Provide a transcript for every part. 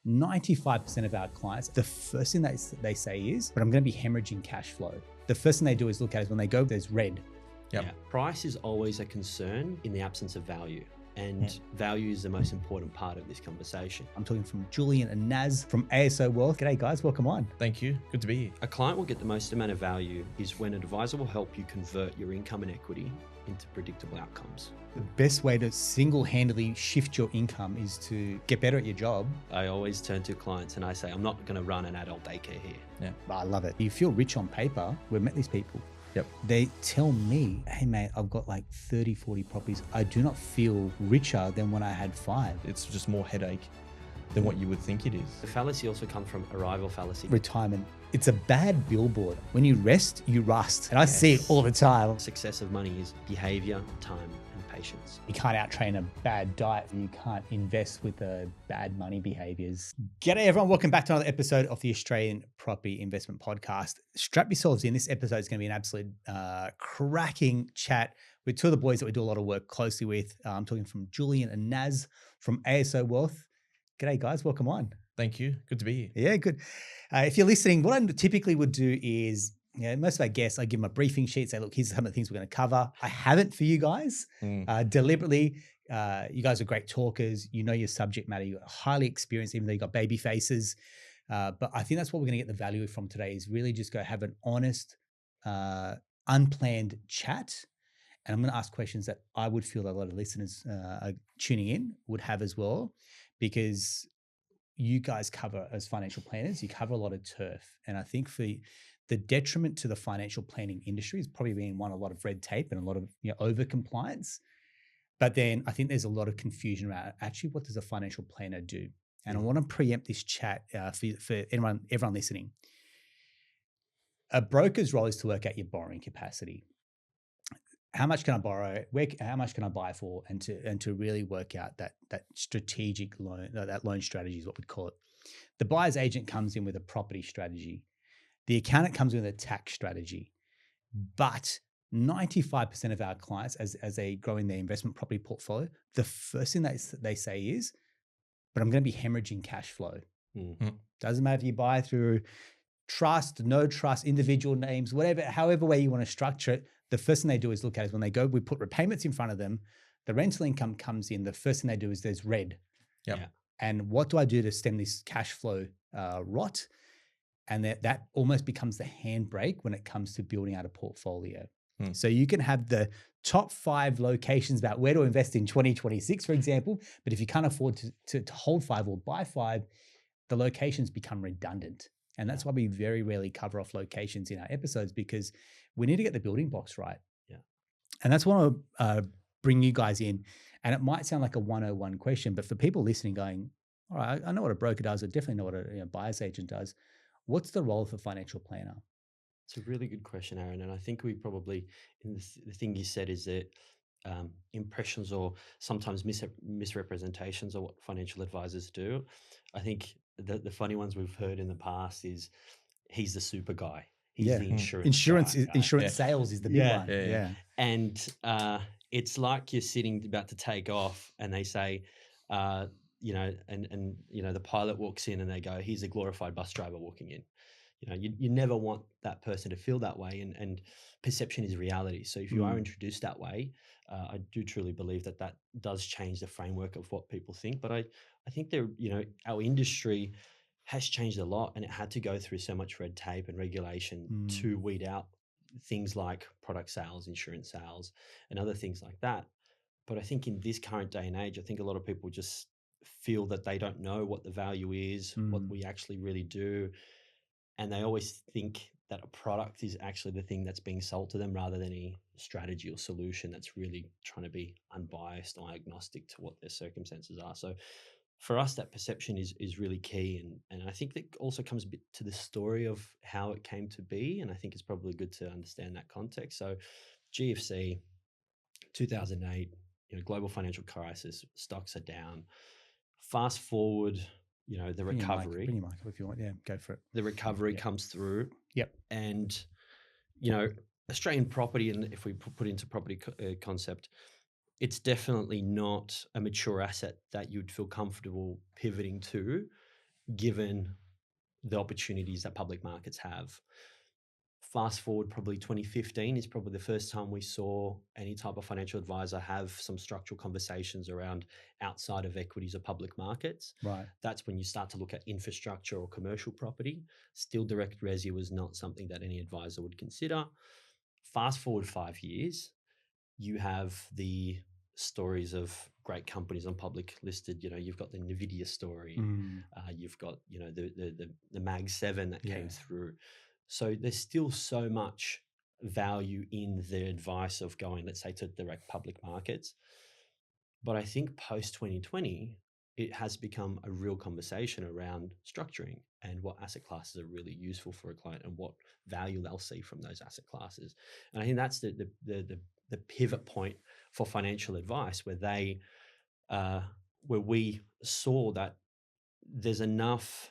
95% of our clients, the first thing they say is, but I'm going to be hemorrhaging cash flow. The first thing they do is look at it when they go, there's red. Yeah. Price is always a concern in the absence of value. And value is the most important part of this conversation. I'm talking from Julien and Naz from ASO Wealth. G'day guys, welcome on. Thank you, good to be here. A client will get the most amount of value is when an advisor will help you convert your income and equity into predictable outcomes. The best way to single-handedly shift your income is to get better at your job. I always turn to clients and I say, I'm not going to run an adult daycare here. Yeah, I love it. You feel rich on paper. We've met these people. Yep. They tell me, hey mate, I've got like 30, 40 properties. I do not feel richer than when I had 5. It's just more headache than what you would think it is. The fallacy also comes from arrival fallacy. Retirement. It's a bad billboard. When you rest, you rust. And I see it all the time. Success of money is behavior, time, and patience. You can't out-train a bad diet. You can't invest with bad money behaviors. G'day everyone. Welcome back to another episode of the Australian Property Investment Podcast. Strap yourselves in. This episode is going to be an absolute cracking chat with two of the boys that we do a lot of work closely with. I'm talking from Julien and Naz from ASO Wealth. G'day guys. Welcome on. Thank you, good to be here. Yeah, good. If you're listening, what I typically would do is, most of our guests, I give them a briefing sheet, say, look, here's some of the things we're going to cover. I haven't for you guys deliberately. You guys are great talkers. You know your subject matter. You're highly experienced, even though you got baby faces. But I think that's what we're going to get the value from today is really just go have an honest, unplanned chat. And I'm going to ask questions that I would feel that a lot of listeners are tuning in would have as well, because you guys cover, as financial planners, you cover a lot of turf. And I think for the detriment to the financial planning industry is probably being a lot of red tape and a lot of over compliance. But then I think there's a lot of confusion around actually what does a financial planner do? And I want to preempt this chat for everyone listening. A broker's role is to work out your borrowing capacity. How much can I borrow? How much can I buy for? And to really work out that strategic loan, that loan strategy is what we'd call it. The buyer's agent comes in with a property strategy. The accountant comes in with a tax strategy. But 95% of our clients, as they grow in their investment property portfolio, the first thing they say is, but I'm going to be hemorrhaging cash flow. Doesn't matter if you buy through trust, no trust, individual names, whatever, however way you want to structure it. The first thing they do is look at it when they go, we put repayments in front of them, the rental income comes in, the first thing they do is there's red. Yep. Yeah. And what do I do to stem this cash flow rot? And that almost becomes the handbrake when it comes to building out a portfolio. So you can have the top 5 locations about where to invest in 2026, for example, but if you can't afford to hold 5 or buy 5, the locations become redundant. And that's why we very rarely cover off locations in our episodes, because we need to get the building blocks right. Yeah. And that's why I want to bring you guys in. And it might sound like a 101 question, but for people listening going, all right, I know what a broker does. I definitely know what a buyer's agent does. What's the role of a financial planner? It's a really good question, Aaron. And I think we probably, in the thing you said is that impressions or sometimes misrepresentations of what financial advisors do. I think the funny ones we've heard in the past is he's the super guy. He's the insurance guy. Insurance sales is the big one. Yeah. And it's like you're sitting about to take off and they say, the pilot walks in and they go, he's a glorified bus driver walking in. You never want that person to feel that way, and perception is reality. So if you are introduced that way, I do truly believe that does change the framework of what people think. But I think our industry has changed a lot, and it had to go through so much red tape and regulation to weed out things like product sales, insurance sales, and other things like that. But I think in this current day and age, I think a lot of people just feel that they don't know what the value is, what we actually really do. And they always think that a product is actually the thing that's being sold to them rather than any strategy or solution that's really trying to be unbiased or agnostic to what their circumstances are. So for us, that perception is really key. And I think that also comes a bit to the story of how it came to be. And I think it's probably good to understand that context. So GFC, 2008, global financial crisis, stocks are down. Fast forward, the recovery. Bring your mic up if you want. Yeah, go for it. The recovery comes through. Yep. And, Australian property, and if we put into property concept, it's definitely not a mature asset that you'd feel comfortable pivoting to given the opportunities that public markets have. Fast forward, probably 2015 is probably the first time we saw any type of financial advisor have some structural conversations around outside of equities or public markets. Right. That's when you start to look at infrastructure or commercial property. Still, direct resi was not something that any advisor would consider. Fast forward 5 years, you have the stories of great companies on public listed. You've got the Nvidia story. You've got the Mag 7 that came through. So there's still so much value in the advice of going, let's say, to direct public markets. But I think post 2020, it has become a real conversation around structuring and what asset classes are really useful for a client and what value they'll see from those asset classes. And I think that's the pivot point for financial advice, where we saw that there's enough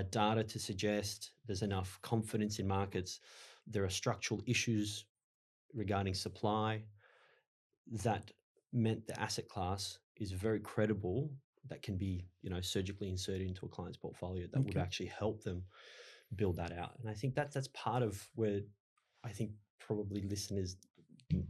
data to suggest there's enough confidence in markets. There are structural issues regarding supply that meant the asset class is very credible, that can be surgically inserted into a client's portfolio that would actually help them build that out. And I think that's part of where I think probably listeners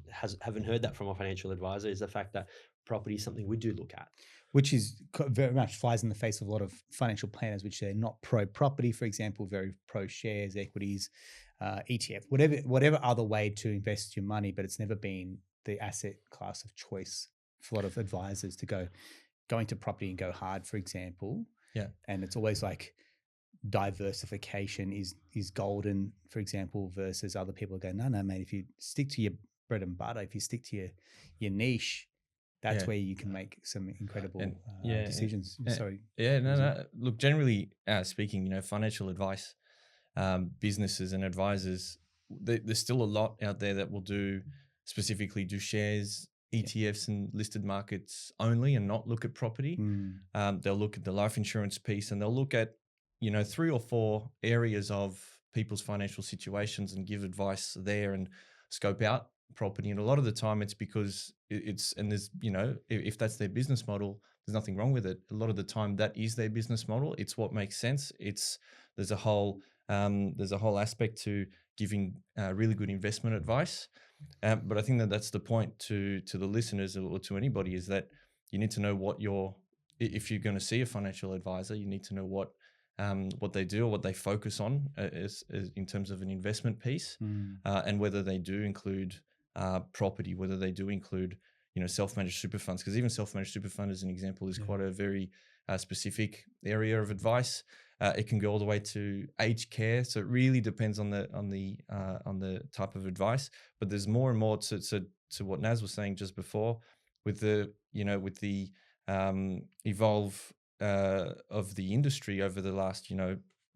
haven't heard that from a financial advisor, is the fact that property is something we do look at. Which is very much flies in the face of a lot of financial planners, which they're not pro property, for example, very pro shares, equities, ETF, whatever other way to invest your money, but it's never been the asset class of choice for a lot of advisors to going to property and go hard, for example. Yeah. And it's always like diversification is golden, for example, versus other people go, no, mate, if you stick to your bread and butter, if you stick to your niche, that's where you can make some incredible decisions. Sorry. Yeah, no. Look, generally speaking, financial advice, businesses and advisors, there's still a lot out there that will specifically do shares, ETFs and listed markets only, and not look at property. They'll look at the life insurance piece, and they'll look at 3 or 4 areas of people's financial situations and give advice there and scope out property. And a lot of the time it's because if that's their business model, there's nothing wrong with it. A lot of the time that is their business model. It's what makes sense. There's a whole aspect to giving really good investment advice. But I think that's the point to the listeners or to anybody, is that you need to know if you're going to see a financial advisor, you need to know what they do or what they focus on as in terms of an investment piece, and whether they do include property, whether they do include self-managed super funds, because even self-managed super fund, as an example, is quite a very specific area of advice. It can go all the way to aged care, so it really depends on the type of advice. But there's more and more to what Naz was saying just before, with the evolve of the industry over the last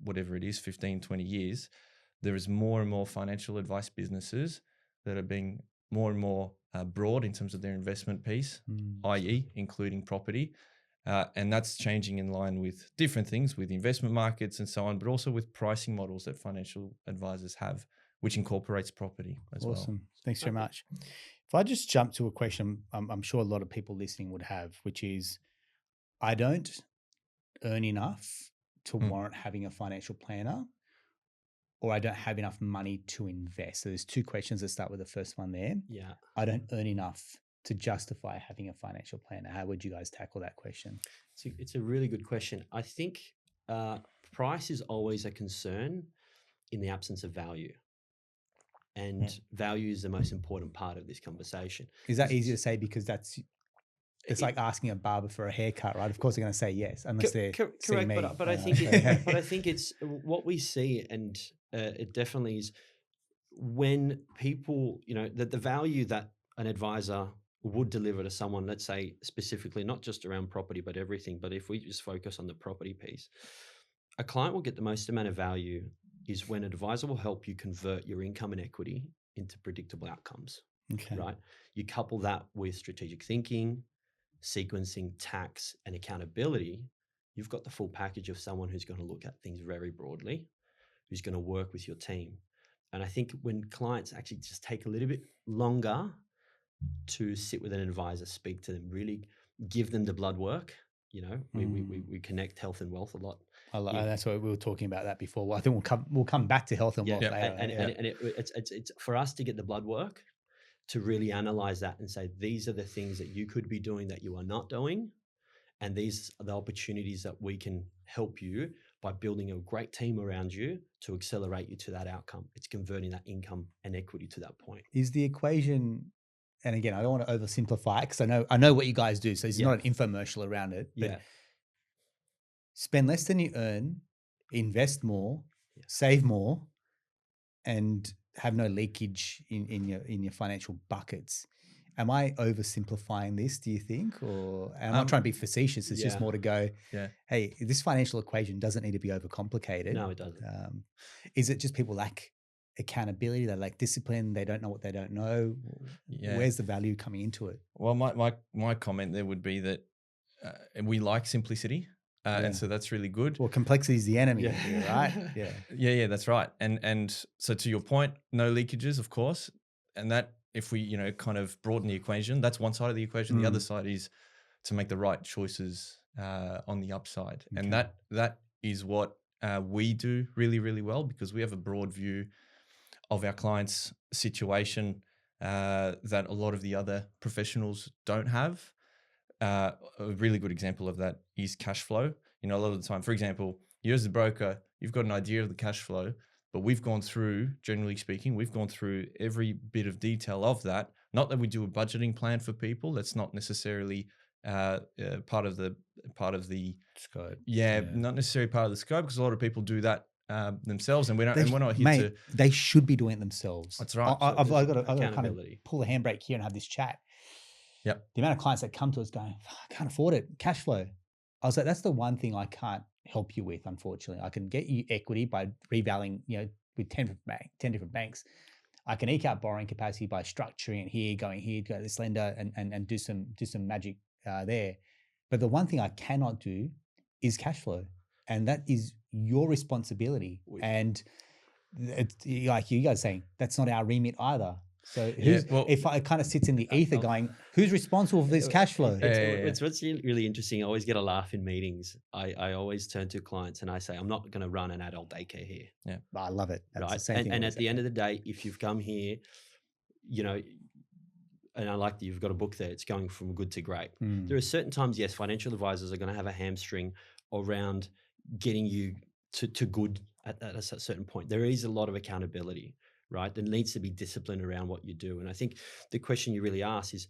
whatever it is, 15, 20 years. There is more and more financial advice businesses that are being more and more broad in terms of their investment piece, i.e. including property. And that's changing in line with different things, with investment markets and so on, but also with pricing models that financial advisors have, which incorporates property as well. Awesome. Thanks very much. If I just jump to a question I'm sure a lot of people listening would have, which is, I don't earn enough to warrant having a financial planner, or I don't have enough money to invest. So there's 2 questions. Let's start with the first one there. Yeah. I don't earn enough to justify having a financial planner. How would you guys tackle that question? It's a really good question. I think price is always a concern in the absence of value. And value is the most important part of this conversation. Is that easy to say because it's like asking a barber for a haircut, right? Of course they're going to say yes, unless they're correct. me. But I think but I think it's what we see, and it definitely is when people, that the value that an advisor would deliver to someone, let's say specifically, not just around property, but everything. But if we just focus on the property piece, a client will get the most amount of value is when an advisor will help you convert your income and equity into predictable outcomes. Okay. Right? You couple that with strategic thinking, sequencing, tax, and accountability. You've got the full package of someone who's going to look at things very broadly, who's going to work with your team. And I think when clients actually just take a little bit longer to sit with an advisor, speak to them, really give them the blood work. We connect health and wealth a lot That's what we were talking about that before. Well, I think we'll come back to health and wealth later. And it's for us to get the blood work to really analyze that and say, these are the things that you could be doing that you are not doing. And these are the opportunities that we can help you by building a great team around you to accelerate you to that outcome. It's converting that income and equity to that point. Is the equation, and again, I don't want to oversimplify it because I know what you guys do. So it's not an infomercial around it. But spend less than you earn, invest more, save more, and have no leakage in your financial buckets. Am I oversimplifying this, do you think? Or I'm not trying to be facetious. It's just more to go, hey, this financial equation doesn't need to be overcomplicated. No, it doesn't. Is it just people lack accountability? They lack discipline. They don't know what they don't know. Where's the value coming into it? Well, my comment there would be that we like simplicity. And so that's really good. Well, complexity is the enemy, here, right? Yeah, that's right. And so to your point, no leakages, of course. And that, if we, kind of broaden the equation, that's one side of the equation. The other side is to make the right choices on the upside. Okay. And that is what we do really, really well, because we have a broad view of our clients' situation that a lot of the other professionals don't have. A really good example of that is cash flow. A lot of the time, for example, you as the broker, you've got an idea of the cash flow, but generally speaking, we've gone through every bit of detail of that. Not that we do a budgeting plan for people. That's not necessarily part of the scope. Not necessarily part of the scope, because a lot of people do that themselves, and we're not here to. They should be doing it themselves. That's right. I've got to kind of pull the handbrake here and have this chat. Yep. The amount of clients that come to us going, I can't afford it, cash flow. I was like, that's the one thing I can't help you with, unfortunately. I can get you equity by revaluing, with 10 different banks. I can eke out borrowing capacity by structuring it here, going here, go to this lender and do some magic there. But the one thing I cannot do is cash flow. And that is your responsibility. And it's, like you guys saying, that's not our remit either. So if it kind of sits in the ether going, who's responsible for this cash flow? It's what's really interesting. I always get a laugh in meetings. I always turn to clients and I say, I'm not going to run an adult daycare here. Yeah, I love it. That's right. The same thing and at the end of the day, if you've come here, and I like that you've got a book there, it's going from good to great. There are certain times, yes, financial advisors are going to have a hamstring around getting you to good at a certain point. There is a lot of accountability. Right, there needs to be discipline around what you do. And I think the question you really ask is,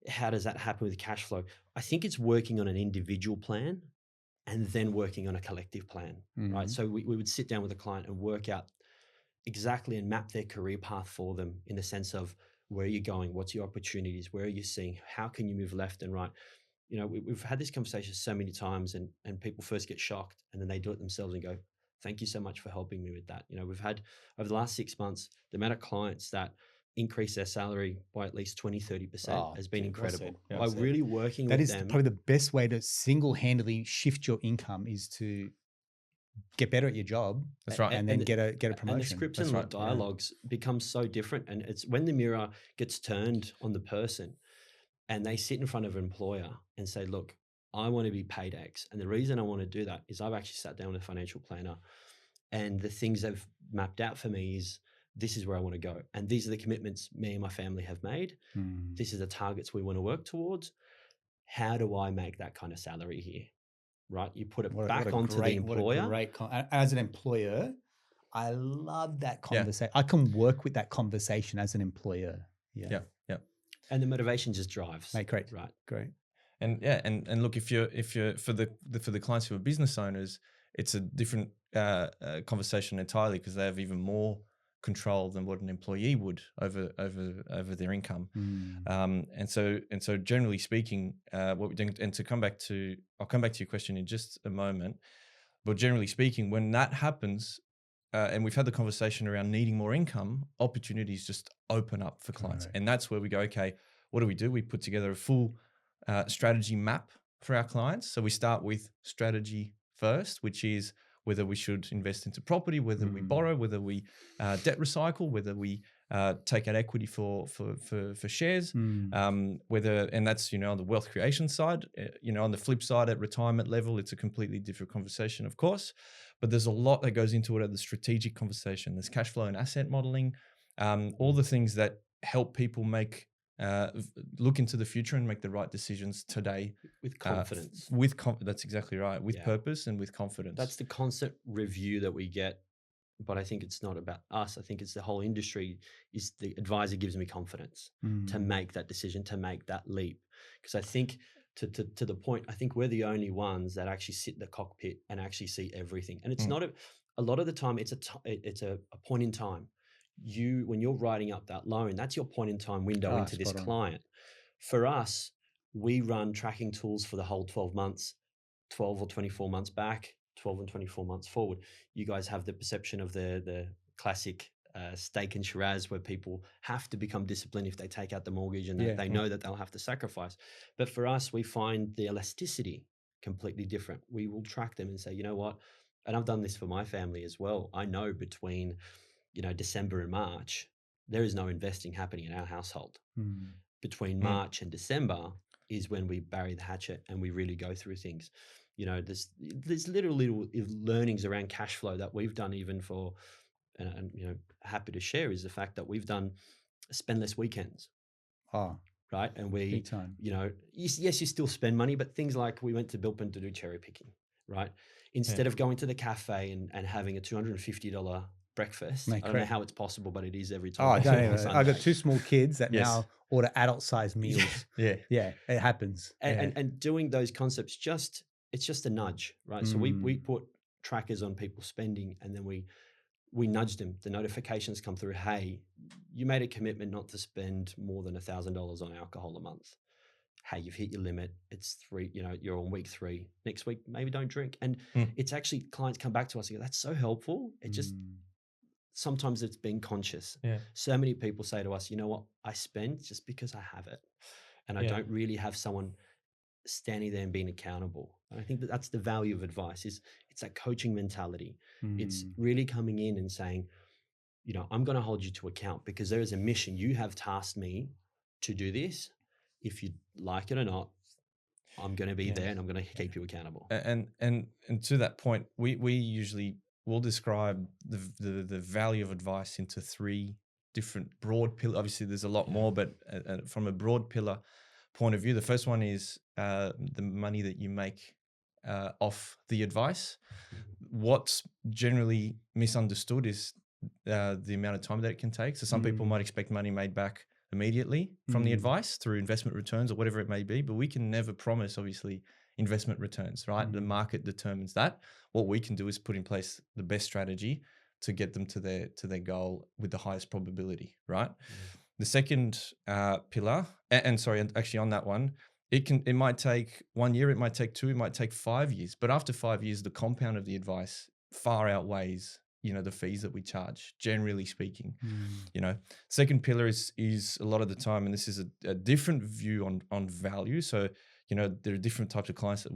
how does that happen with cash flow? I think it's working on an individual plan and then working on a collective plan, right? So we would sit down with a client and work out exactly and map their career path for them in the sense of where are you going, what's your opportunities, where are you seeing, how can you move left and right? We've had this conversation so many times and people first get shocked and then they do it themselves and go, thank you so much for helping me with that. We've had over the last 6 months, the amount of clients that increase their salary by at least 20-30% has been incredible. By really working with them. That is probably the best way to single-handedly shift your income is to get better at your job. That's right. And then get a promotion. And the scripts and dialogues become so different. And it's when the mirror gets turned on the person and they sit in front of an employer and say, look, I want to be paid X. And the reason I want to do that is I've actually sat down with a financial planner and the things they've mapped out for me is this is where I want to go. And these are the commitments me and my family have made. This is the targets we want to work towards. How do I make that kind of salary here? Right? You put it back onto the employer. As an employer, I love that conversation. I can work with that conversation as an employer. Yeah. And the motivation just drives. Great. Right. Great. And look, if you're for the clients who are business owners, it's a different conversation entirely because they have even more control than what an employee would over their income. And so generally speaking, what we're doing, and I'll come back to your question in just a moment, but generally speaking, when that happens, and we've had the conversation around needing more income, opportunities just open up for clients, and that's where we go. Okay, what do? We put together a full strategy map for our clients. So we start with strategy first, which is whether we should invest into property, whether we borrow, whether we debt recycle, whether we take out equity for shares, and that's on the wealth creation side. On the flip side, at retirement level, it's a completely different conversation, of course. But there's a lot that goes into it at the strategic conversation. There's cash flow and asset modeling, all the things that help people make look into the future and make the right decisions today with confidence. That's exactly right. With purpose and with confidence. That's the constant review that we get. But I think it's not about us. I think it's the whole industry. Is the advisor gives me confidence to make that decision, to make that leap. Because I think to the point, I think we're the only ones that actually sit in the cockpit and actually see everything. And it's not a lot of the time. It's a point in time. When you're writing up that loan, that's your point in time window into this client. For us, we run tracking tools for the whole 12 months, 12 or 24 months back, 12 and 24 months forward. You guys have the perception of the classic steak and Shiraz, where people have to become disciplined if they take out the mortgage and they know that they'll have to sacrifice. But for us, we find the elasticity completely different. We will track them and say, you know what? And I've done this for my family as well. I know between December and March, there is no investing happening in our household. Between March and December is when we bury the hatchet and we really go through things. There's little learnings around cash flow that we've done, even for, and happy to share, is the fact that we've done spend less weekends. Right. And we, big time. Yes, you still spend money, but things like we went to Bilpin to do cherry picking, right? Instead of going to the cafe and having a $250 breakfast. I don't know how it's possible, but it is every time. I don't even. I've got two small kids that now order adult-sized meals. Yeah, it happens. And doing those concepts, it's just a nudge, right? So we put trackers on people's spending, and then we nudge them. The notifications come through. Hey, you made a commitment not to spend more than $1,000 on alcohol a month. Hey, you've hit your limit. It's 3, you're on week 3. Next week, maybe don't drink. And it's actually, clients come back to us and go, that's so helpful. It just, sometimes it's being conscious. So many people say to us, you know what, I spend just because I have it. And I don't really have someone standing there and being accountable. And I think that's the value of advice. It's that coaching mentality. It's really coming in and saying, I'm going to hold you to account because there is a mission. You have tasked me to do this. If you like it or not, I'm going to be there and I'm going to keep you accountable. And to that point, we usually will describe the value of advice into 3 different broad pillars. Obviously, there's a lot more, but from a broad pillar point of view, the first one is the money that you make off the advice. What's generally misunderstood is the amount of time that it can take. So some people might expect money made back immediately from the advice through investment returns or whatever it may be, but we can never promise, obviously, investment returns, right? The market determines that. What we can do is put in place the best strategy to get them to their goal with the highest probability, right? The second pillar, and sorry, actually on that one, it might take 1 year, it might take 2, it might take 5 years, but after 5 years, the compound of the advice far outweighs the fees that we charge, generally speaking. Second pillar is a lot of the time, and this is a different view on value. So there are different types of clients that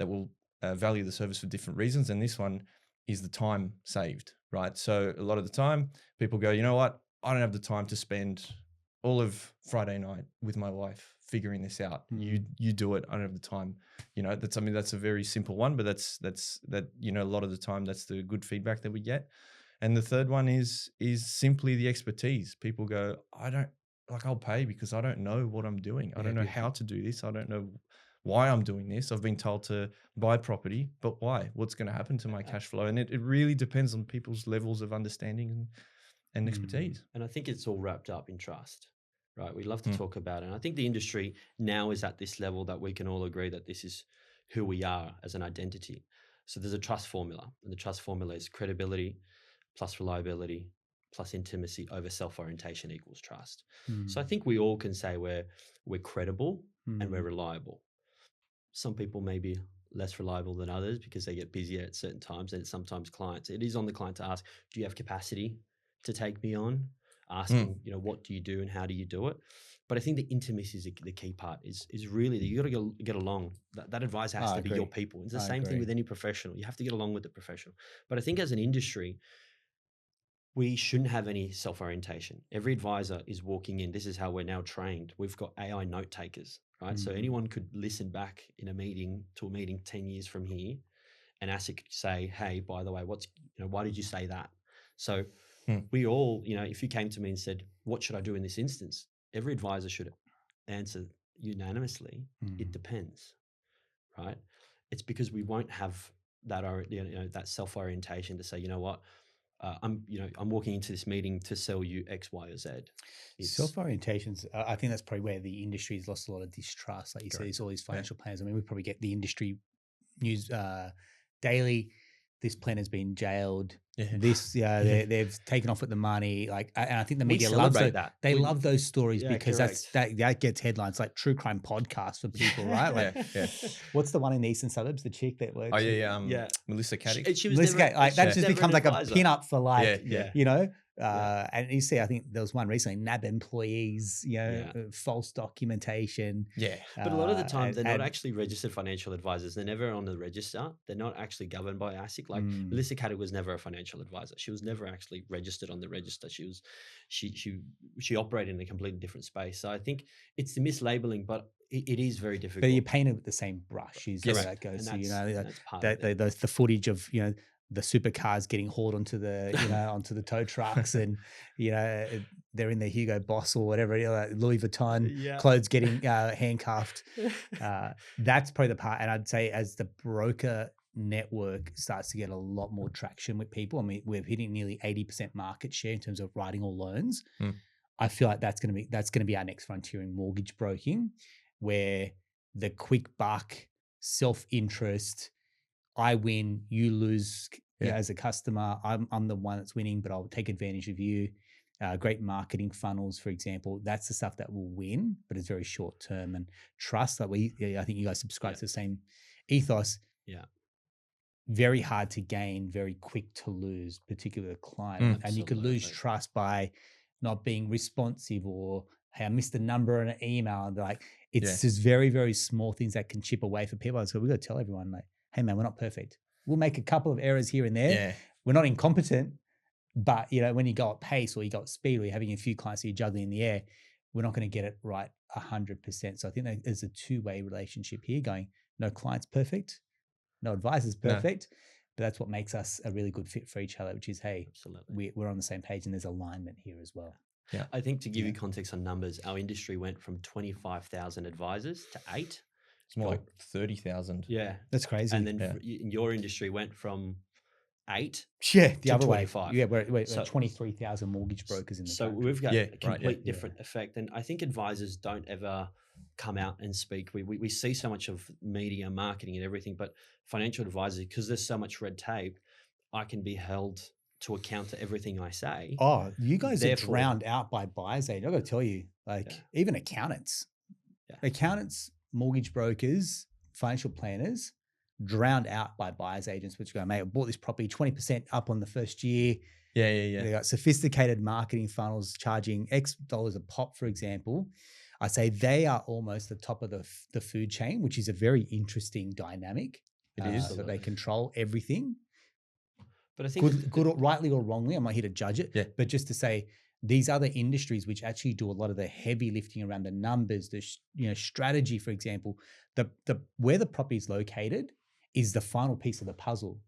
will value the service for different reasons, and this one is the time saved, right? So a lot of the time, people go, you know what, I don't have the time to spend all of Friday night with my wife figuring this out. You do it. I don't have the time. That's a very simple one, but that's a lot of the time that's the good feedback that we get. And the third one is simply the expertise. People go, I'll pay because I don't know what I'm doing. I don't know how to do this. I don't know why I'm doing this. I've been told to buy property, but why? What's going to happen to my cash flow? And it really depends on people's levels of understanding and expertise. And I think it's all wrapped up in trust, right? We love to talk about it. And I think the industry now is at this level that we can all agree that this is who we are as an identity. So there's a trust formula, and the trust formula is credibility plus reliability plus intimacy over self-orientation equals trust. So I think we all can say we're credible and we're reliable. Some people may be less reliable than others because they get busier at certain times, and sometimes clients, it is on the client to ask, do you have capacity to take me on? Asking, what do you do and how do you do it? But I think the intimacy is the key part. Is really that you got to get along. That advisor has to be your people. It's the same thing with any professional. You have to get along with the professional. But I think as an industry, we shouldn't have any self-orientation. Every advisor is walking in. This is how we're now trained. We've got AI note takers, right? So anyone could listen back in a meeting 10 years from here, and ASIC could say, hey, by the way, why did you say that? So we all, if you came to me and said, what should I do in this instance? Every advisor should answer unanimously, it depends, right? It's because we won't have that, that self-orientation to say, you know what, I'm walking into this meeting to sell you X, Y, or Z. Self-orientations, I think that's probably where the industry's lost a lot of distrust. Like you said, it's all these financial planners. I mean, we probably get the industry news daily. This planner's been jailed. This, they've taken off with the money. Like, and I think the media loves that. They love those stories because that gets headlines, like true crime podcast for people, right? Like, what's the one in the eastern suburbs? The chick that works. Melissa Caddick. She was never, like that just becomes like a pin-up for like, Yeah. And you see, I think there was one recently, NAB employees, false documentation. Yeah. But a lot of the time, they're not actually registered financial advisors. They're never on the register. They're not actually governed by ASIC. Like Melissa Caddick was never a financial advisor. She was never actually registered on the register. She operated in a completely different space. So I think it's the mislabeling, but it is very difficult. But you paint it with the same brush. Is where that goes. The footage of, the supercars getting hauled onto the onto the tow trucks, and they're in the Hugo Boss or whatever, Louis Vuitton clothes getting handcuffed. That's probably the part. And I'd say as the broker network starts to get a lot more traction with people, I mean, we're hitting nearly 80% market share in terms of writing all loans. I feel like that's going to be our next frontier in mortgage broking, where the quick buck, self-interest, I win, you lose as a customer. I'm the one that's winning, but I'll take advantage of you. Great marketing funnels, for example. That's the stuff that will win, but it's very short term. And trust, that I think you guys subscribe to the same ethos. Yeah. Very hard to gain, very quick to lose, particularly a client. And you could lose trust by not being responsive, or, hey, I missed a number in an email. And like, it's just very, very small things that can chip away for people. And so we've got to tell everyone, like, hey man, we're not perfect. We'll make a couple of errors here and there. Yeah. We're not incompetent, but when you go at pace, or you go at speed, or you're having a few clients that you're juggling in the air, we're not going to get it right 100%. So I think that there's a two-way relationship here going, no client's perfect, no advisor's perfect, but that's what makes us a really good fit for each other, which is, hey, we're on the same page and there's alignment here as well. Yeah. I think to give you context on numbers, our industry went from 25,000 advisors to 8. It's more like 30,000. Yeah. That's crazy. And then in your industry went from 8 the other 25. way. Yeah, we're 23,000 mortgage brokers in the country. So we've got a complete different effect. And I think advisors don't ever come out and speak. We see so much of media, marketing and everything, but financial advisors, because there's so much red tape, I can be held to account to everything I say. Oh, you guys are drowned out by buyer's agent. I've got to tell you, even accountants, mortgage brokers, financial planners, drowned out by buyer's agents, which go, mate, I bought this property 20% up on the first year. Yeah. They got sophisticated marketing funnels charging X dollars a pop, for example. I say they are almost the top of the food chain, which is a very interesting dynamic. It is. That they control everything. But I think good or rightly or wrongly, I'm not here to judge it, but just to say, these other industries which actually do a lot of the heavy lifting around the numbers, the strategy, for example, the where the property is located is the final piece of the puzzle.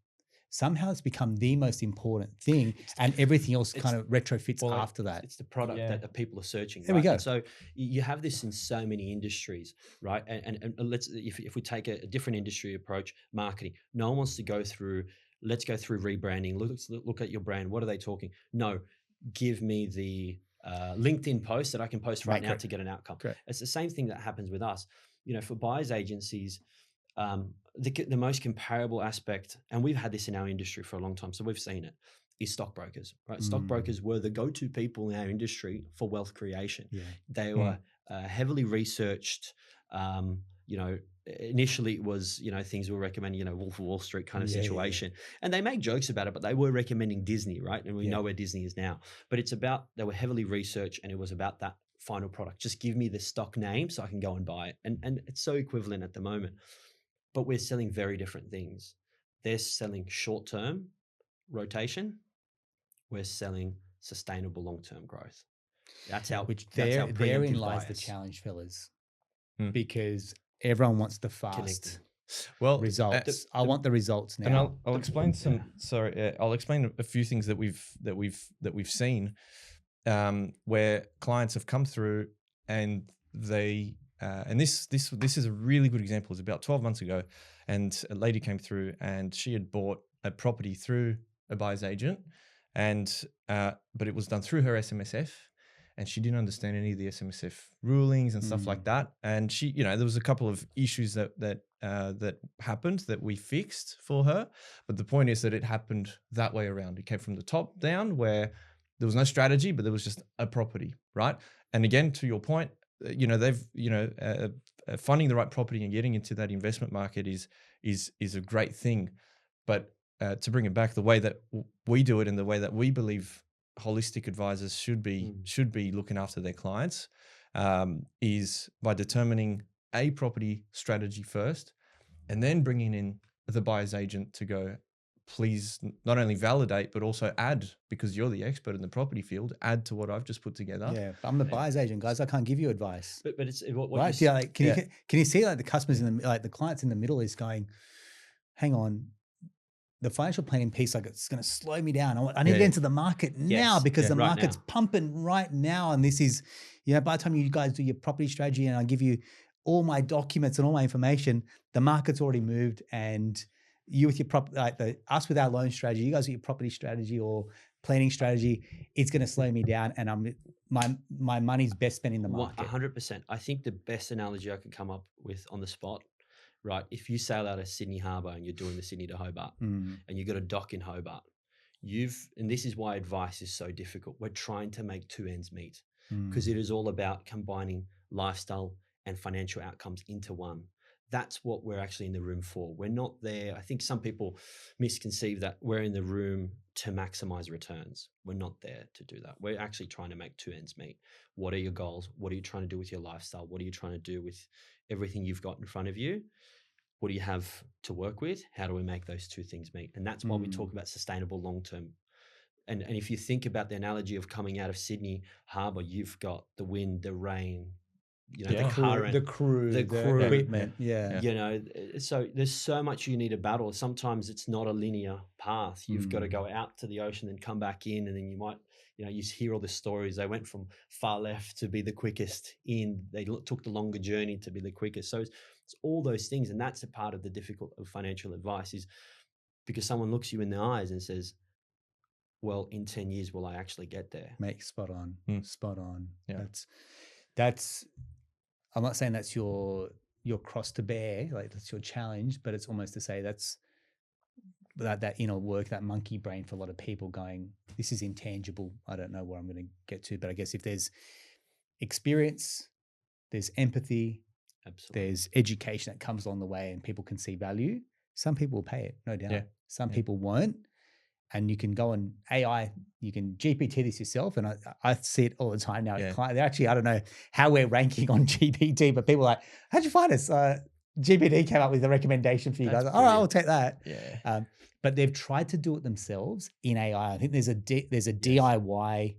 Somehow it's become the most important thing, and everything else kind of retrofits after that. It's the product that the people are searching. There we go. And so you have this in so many industries, right? And if we take a different industry approach, marketing, no one wants to go through. Let's go through rebranding. Look at your brand. What are they talking? No, give me the LinkedIn post that I can post right now to get an outcome. Correct. It's the same thing that happens with us. For buyers agencies, the most comparable aspect, and we've had this in our industry for a long time, so we've seen it, is stockbrokers, right? Stockbrokers were the go-to people in our industry for wealth creation. Yeah. They were heavily researched. Initially it was, things were recommending, Wolf of Wall Street kind of situation. And they make jokes about it, but they were recommending Disney, right? And we know where Disney is now. But they were heavily researched, and it was about that final product. Just give me the stock name so I can go and buy it. And it's so equivalent at the moment. But we're selling very different things. They're selling short-term rotation. we're selling sustainable long-term growth. That's our Which that's our therein preemptive lies the bias. challenge, fellas, Hmm. because everyone wants the Connecting. fast Well, results. I want the results and now. I'll explain some. Yeah. Sorry, I'll explain a few things that we've seen, where clients have come through and they and this is a really good example. It was about 12 months ago, and a lady came through and she had bought a property through a buyer's agent, and but it was done through her SMSF. And she didn't understand any of the SMSF rulings and stuff like that. And she, there was a couple of issues that happened that we fixed for her. But the point is that it happened that way around. It came from the top down, where there was no strategy, but there was just a property, right? And again, to your point, they've, finding the right property and getting into that investment market is a great thing. But to bring it back, the way that we do it and the way that we believe holistic advisors should be looking after their clients is by determining a property strategy first, and then bringing in the buyer's agent to go, please not only validate but also add, because you're the expert in the property field, add to what I've just put together. Yeah, but I'm the buyer's agent, guys. I can't give you advice. But it's what Right? you Yeah, like, can you see like the customers in the like the clients in the middle is going, hang on, the financial planning piece, like it's going to slow me down. I need to get into the market now because the right market's now. pumping right now. And this is, by the time you guys do your property strategy and I give you all my documents and all my information, the market's already moved. And you with your us with our loan strategy, you guys with your property strategy or planning strategy, it's going to slow me down. And my money's best spent in the market. 100%. I think the best analogy I could come up with on the spot, right? If you sail out of Sydney Harbour and you're doing the Sydney to Hobart and you've got a dock in Hobart, and this is why advice is so difficult. We're trying to make two ends meet because it is all about combining lifestyle and financial outcomes into one. That's what we're actually in the room for. We're not there. I think some people misconceive that we're in the room to maximize returns. We're not there to do that. We're actually trying to make two ends meet. What are your goals? What are you trying to do with your lifestyle? What are you trying to do with everything you've got in front of you? What do you have to work with? How do we make those two things meet? And that's why we talk about sustainable long-term. And if you think about the analogy of coming out of Sydney Harbour, you've got the wind, the rain, the current, the crew, the equipment. So there's so much you need to battle. Sometimes it's not a linear path. You've got to go out to the ocean and come back in, and then you might, you hear all the stories. They went from far left to be the quickest in. They took the longer journey to be the quickest. So it's all those things, and that's a part of the difficult of financial advice, is because someone looks you in the eyes and says, well, in 10 years, will I actually get there? Mate, spot on. Spot on. Yeah. That's I'm not saying that's your cross to bear, like that's your challenge, but it's almost to say that's that inner work, that monkey brain for a lot of people going, this is intangible. I don't know where I'm going to get to. But I guess if there's experience, there's empathy, absolutely, there's education that comes along the way and people can see value, some people will pay it, no doubt. Yeah. Some people won't. And you can go on AI, you can GPT this yourself. And I see it all the time now. Yeah. They're actually, I don't know how we're ranking on GPT, but people are like, how'd you find us? GPT came up with a recommendation for you guys. All right, I'll take that. Yeah. But they've tried to do it themselves in AI. I think there's a DIY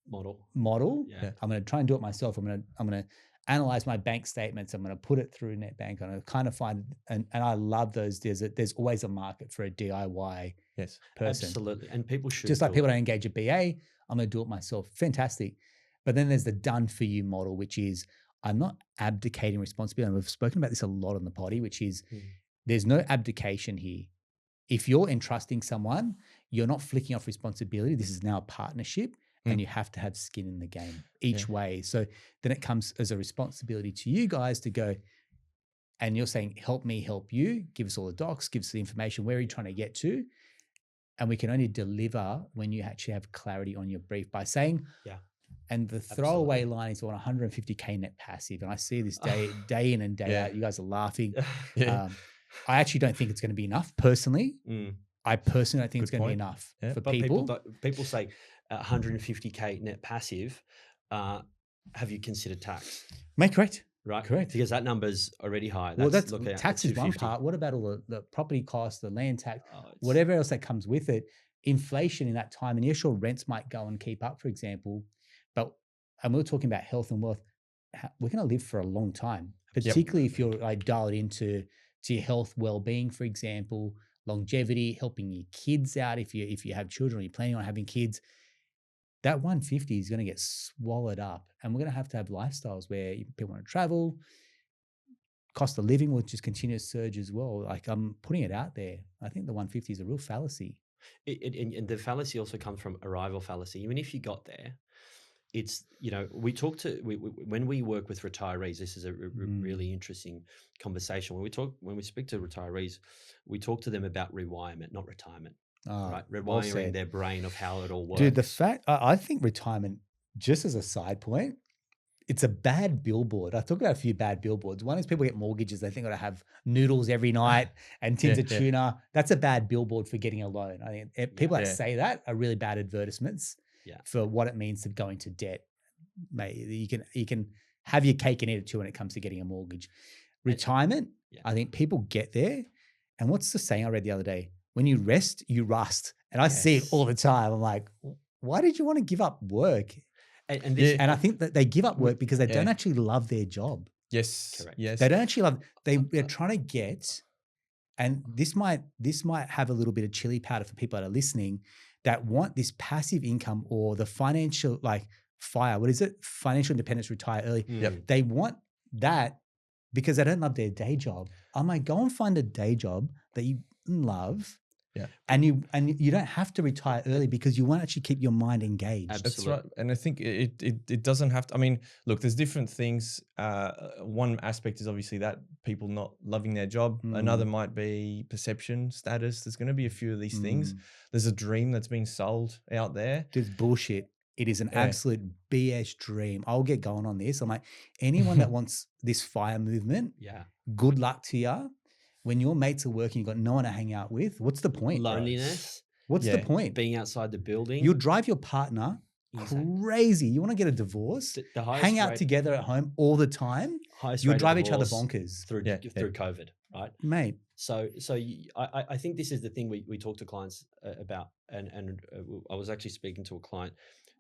model. Yeah. I'm going to try and do it myself. I'm going to analyze my bank statements. I'm going to put it through NetBank. I'm going to kind of find, and I love those. There's always a market for a DIY person. Absolutely. And people should. Just like people don't engage a BA, I'm going to do it myself. Fantastic. But then there's the done for you model, which is I'm not abdicating responsibility. And we've spoken about this a lot on the potty, which is there's no abdication here. If you're entrusting someone, you're not flicking off responsibility. This is now a partnership. And you have to have skin in the game each way. So then it comes as a responsibility to you guys to go, and you're saying, help me, help you, give us all the docs, give us the information, where are you trying to get to? And we can only deliver when you actually have clarity on your brief by saying, and the throwaway line is on 150K net passive. And I see this day in and day out, you guys are laughing. I actually don't think it's going to be enough personally. I personally don't think it's going to be enough for people. People say 150K net passive. Have you considered tax? Mate, correct. Right? Correct. Because that number's already high. That's tax is one part. What about all the property costs, the land tax, whatever else that comes with it? inflation in that time, and yeah, sure, rents might go and keep up, for example, and we were talking about health and wealth. We're going to live for a long time, particularly if you're like dialed into your health, well-being, for example, longevity, helping your kids out if you have children or you're planning on having kids. That 150 is going to get swallowed up, and we're going to have lifestyles where people want to travel. Cost of living will just continue to surge as well. Like, I'm putting it out there. I think the 150 is a real fallacy. And the fallacy also comes from arrival fallacy. Even if you got there, it's, when we work with retirees, this is a really interesting conversation. When we speak to retirees, we talk to them about rewirement, not retirement. Right, rewiring their brain of how it all works. Dude, I think retirement, just as a side point, it's a bad billboard. I talk about a few bad billboards. One is people get mortgages. They think they're going to have noodles every night and tins of tuna. That's a bad billboard for getting a loan. I think people that say that are really bad advertisements for what it means to go into debt. Mate, you can have your cake and eat it too when it comes to getting a mortgage. Retirement, I think people get there. And what's the saying I read the other day? When you rest, you rust. And I see it all the time. I'm like, why did you want to give up work? And I think that they give up work because they don't actually love their job. Yes. Correct. Yes. They don't actually love, they're trying to get, and this might have a little bit of chili powder for people that are listening that want this passive income or the financial, like financial independence, retire early. They want that because they don't love their day job. I'm like, go and find a day job that you love. Yeah. And you don't have to retire early because you won't actually keep your mind engaged. Absolutely. That's right. And I think it doesn't have to, I mean, look, there's different things. One aspect is obviously that people not loving their job. Another might be perception, status. There's going to be a few of these things. There's a dream that's being sold out there. There's bullshit. It is an absolute BS dream. I'll get going on this. I'm like, anyone that wants this FIRE movement, good luck to you. When your mates are working, you've got no one to hang out with. What's the point? Loneliness. What's the point? Being outside the building. You'll drive your partner crazy. You want to get a divorce? Hang out together at home all the time. You'll drive each other bonkers through COVID, right, mate? So I think this is the thing we talk to clients about, and I was actually speaking to a client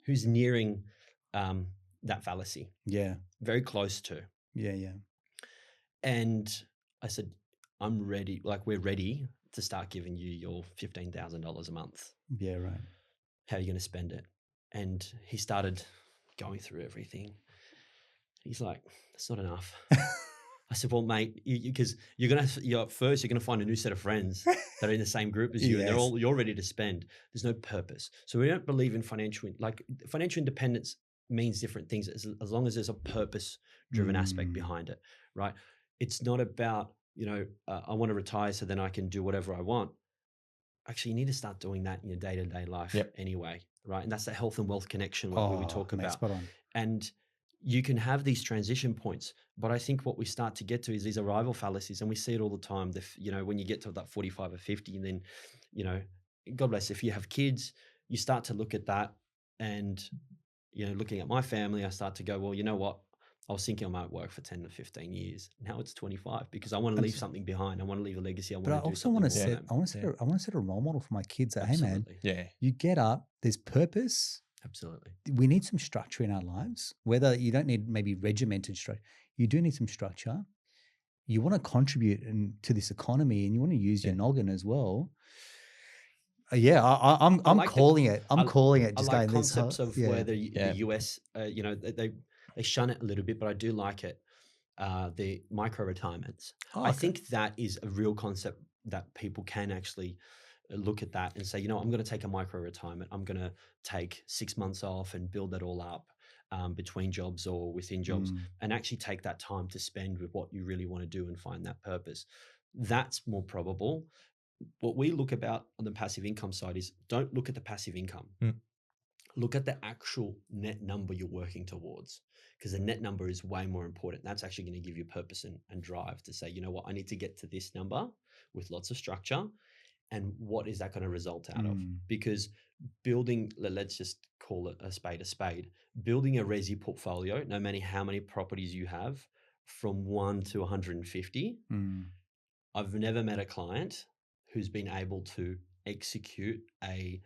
who's nearing that fallacy. Yeah, very close to. Yeah. And I said, I'm ready. Like, we're ready to start giving you your $15,000 a month. Yeah, right. How are you going to spend it? And he started going through everything. He's like, that's not enough. I said, well, mate, because you're going to find a new set of friends that are in the same group as you. And you're ready to spend. There's no purpose. So we don't believe in financial independence means different things as long as there's a purpose-driven aspect behind it, right? It's not about, I want to retire so then I can do whatever I want. Actually, you need to start doing that in your day-to-day life anyway, right? And that's the health and wealth connection we talk about. Spot on. And you can have these transition points, but I think what we start to get to is these arrival fallacies, and we see it all the time. When you get to that 45 or 50, and then, God bless, if you have kids, you start to look at that, and looking at my family, I start to go, well, you know what? I was thinking I might work for 10 to 15 years. Now it's 25 because I want to leave something behind. I want to leave a legacy. I want to set a role model for my kids that, Absolutely. hey man, you get up, there's purpose. Absolutely. We need some structure in our lives, whether you don't need maybe regimented structure. You do need some structure. You want to contribute to this economy and you want to use your noggin as well. I'm calling it. I'm calling it. Just I like going concepts of where the US, they shun it a little bit, but I do like it. The micro retirements. I think that is a real concept that people can actually look at that and say, I'm going to take a micro retirement. I'm going to take 6 months off and build that all up between jobs or within jobs, and actually take that time to spend with what you really want to do and find that purpose. That's more probable. What we look about on the passive income side is don't look at the passive income. Look at the actual net number you're working towards, because the net number is way more important. That's actually going to give you purpose and drive to say, you know what, I need to get to this number with lots of structure. And what is that going to result out of? Because building, let's just call it a spade, building a resi portfolio, no matter how many properties you have, from 1 to 150, I've never met a client who's been able to execute a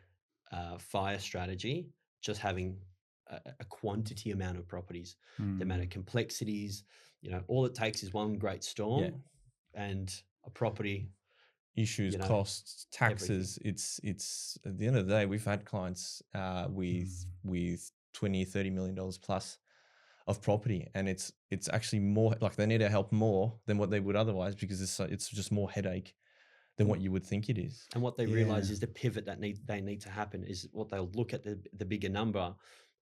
fire strategy, just having a quantity amount of properties, the amount of complexities. All it takes is one great storm and a property. Issues, costs, taxes. Everything. It's at the end of the day, we've had clients with $20-30 million plus of property, and it's actually more like they need our help more than what they would otherwise, because it's just more headache than what you would think it is. And what they realize is the pivot that they need to happen is what they'll look at the bigger number,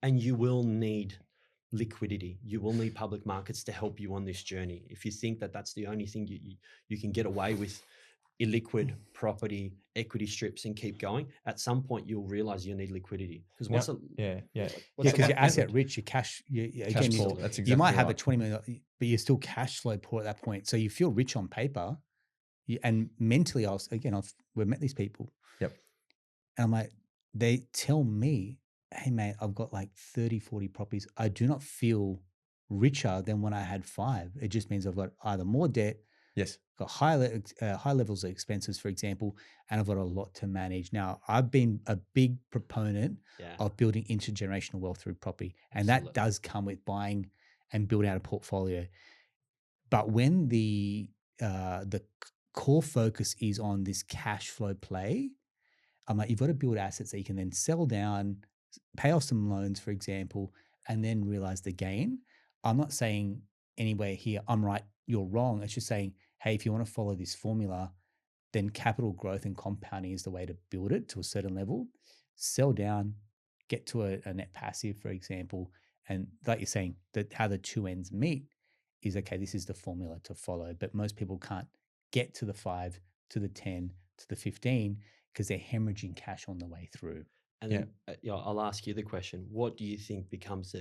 and you will need liquidity. You will need public markets to help you on this journey. If you think that that's the only thing you can get away with, illiquid property equity strips, and keep going, at some point you'll realize you need liquidity, because because you're asset rich, your cash, again, you might have a 20 million, but you're still cash flow poor at that point, so you feel rich on paper, and mentally we've met these people, and I'm like, they tell me, hey mate, I've got like 30-40 properties, I do not feel richer than when I had 5. It just means I've got either more debt, got high levels of expenses, for example, and I've got a lot to manage. Now, I've been a big proponent of building intergenerational wealth through property, and that does come with buying and building out a portfolio. But when the core focus is on this cash flow play, I'm like, you've got to build assets that you can then sell down, pay off some loans, for example, and then realize the gain. I'm not saying anywhere here I'm right, you're wrong. It's just saying, hey, if you want to follow this formula, then capital growth and compounding is the way to build it to a certain level. Sell down, get to a net passive, for example. And like you're saying, that how the two ends meet is, okay, this is the formula to follow. But most people can't get to the 5, to the 10, to the 15 because they're hemorrhaging cash on the way through. And then I'll ask you the question, what do you think becomes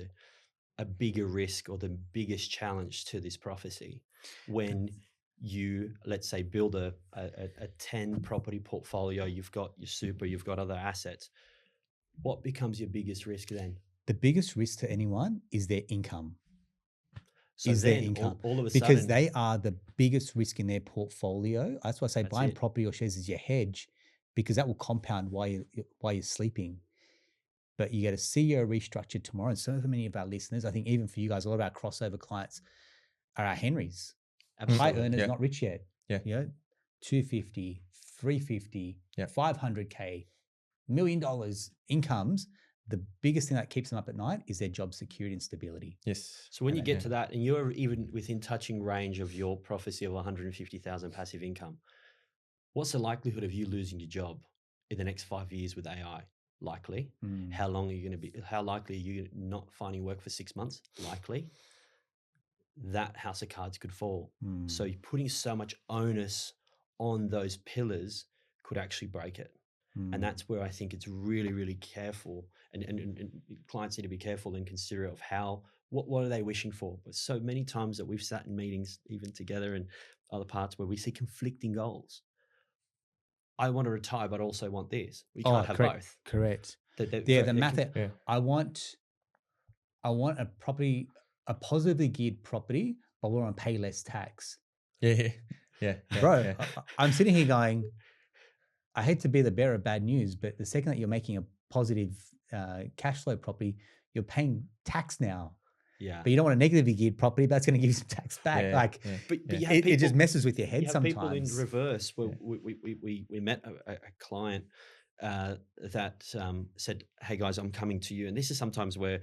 a bigger risk or the biggest challenge to this prophecy when you, let's say, build a 10 property portfolio, you've got your super, you've got other assets. What becomes your biggest risk then? The biggest risk to anyone is their income. So is their income. All of a because sudden, they are the biggest risk in their portfolio. That's why I say buying property or shares is your hedge, because that will compound while you're sleeping. But you get a CEO restructured tomorrow. And so many of our listeners, I think even for you guys, a lot of our crossover clients are our Henrys. High earners, not rich yet. 250, 350, 500K, $1 million incomes. The biggest thing that keeps them up at night is their job security and stability. Yes. So when you get to that, and you're even within touching range of your prophecy of 150,000 passive income, what's the likelihood of you losing your job in the next 5 years with AI? Likely. How long are you going to be? How likely are you not finding work for 6 months? Likely. That house of cards could fall. So you're putting so much onus on those pillars could actually break it. And that's where I think it's really, really careful, and clients need to be careful and considerate of what are they wishing for? But so many times that we've sat in meetings, even together and other parts, where we see conflicting goals. I want to retire, but also want this. We can't have both. Correct. The math. I want a property, a positively geared property, but we want to pay less tax. Bro, I'm sitting here going, I hate to be the bearer of bad news, but the second that you're making a positive cash flow property, you're paying tax now. Yeah. But you don't want a negatively geared property, but that's going to give you some tax back. But it just messes with your head sometimes. People in reverse. We met a client that said, hey guys, I'm coming to you. And this is sometimes where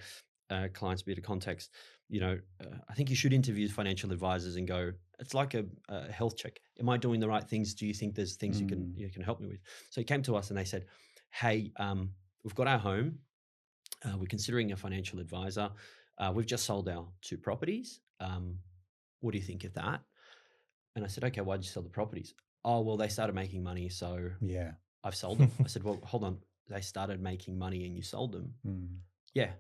clients, a bit of context, I think you should interview financial advisors and go, it's like a health check. Am I doing the right things? Do you think there's things you can help me with? So he came to us and they said, hey, we've got our home. We're considering a financial advisor. We've just sold our 2 properties. What do you think of that? And I said, okay, why'd you sell the properties? Oh, well, they started making money, so I've sold them. I said, well, hold on. They started making money and you sold them. Yeah,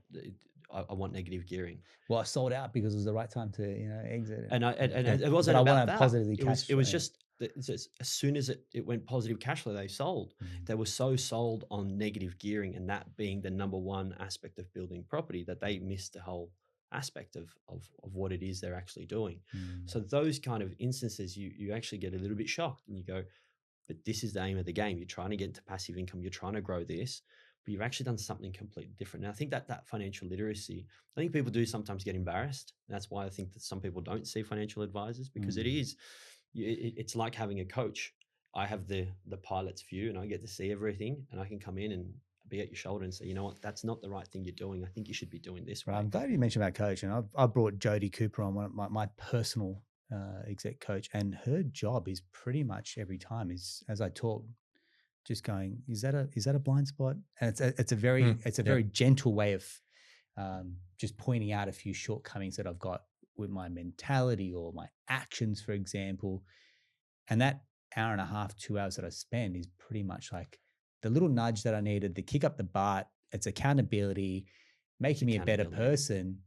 I want negative gearing. Well, I sold out because it was the right time to exit. And it wasn't about that. It was just as soon as it went positive cash flow, they sold. They were so sold on negative gearing, and that being the number one aspect of building property, that they missed the whole aspect of what it is they're actually doing. So those kind of instances, you actually get a little bit shocked, and you go, but this is the aim of the game. You're trying to get into passive income. You're trying to grow this. but you've actually done something completely different. And I think that financial literacy, I think people do sometimes get embarrassed. And that's why I think that some people don't see financial advisors, because it's like having a coach. I have the pilot's view, and I get to see everything, and I can come in and be at your shoulder and say, you know what, that's not the right thing you're doing. I think you should be doing this way. I'm glad you mentioned about coaching. I brought Jodie Cooper on, one of my personal exec coach, and her job is pretty much every time is, as I talk, just going, is that a blind spot? And it's a very gentle way of just pointing out a few shortcomings that I've got with my mentality or my actions, for example. And that hour and a half, 2 hours that I spend is pretty much like the little nudge that I needed, the kick up the butt. It's accountability, making me a better person,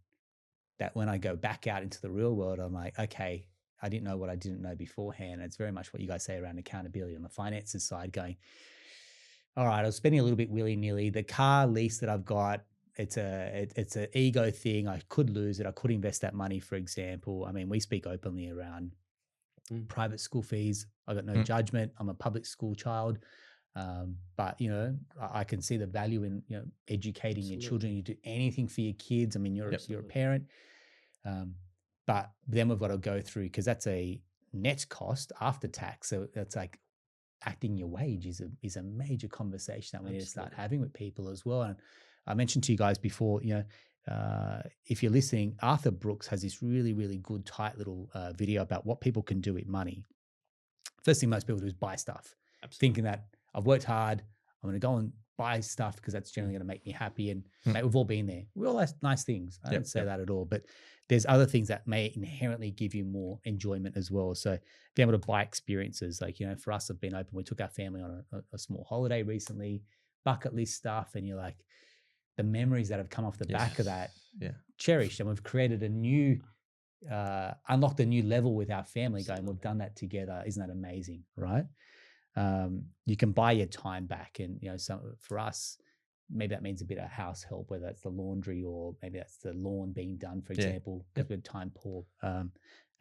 that when I go back out into the real world, I'm like, okay, I didn't know what I didn't know beforehand. It's very much what you guys say around accountability on the finances side, going, all right, I was spending a little bit willy-nilly. The car lease that I've got, it's an ego thing. I could lose it. I could invest that money, for example. I mean, we speak openly around private school fees. I got no judgment. I'm a public school child. But, I can see the value in, educating your children. You do anything for your kids. I mean, you're a parent. But then we've got to go through, because that's a net cost after tax. So that's like acting your wage is a major conversation that we need to start having with people as well. And I mentioned to you guys before, if you're listening, Arthur Brooks has this really, really good, tight little video about what people can do with money. First thing most people do is buy stuff, thinking that I've worked hard, I'm going to go and buy stuff because that's generally going to make me happy. And mate, we've all been there. We all have nice things. I don't say that at all, but there's other things that may inherently give you more enjoyment as well. So being able to buy experiences, like, for us, I've been open. We took our family on a small holiday recently, bucket list stuff. And you're like, the memories that have come off the back of that, cherished. And we've created a new, unlocked a new level with our family going, we've done that together. Isn't that amazing? Right. You can buy your time back. And, for us, maybe that means a bit of house help, whether that's the laundry or maybe that's the lawn being done, for example, because we're time poor.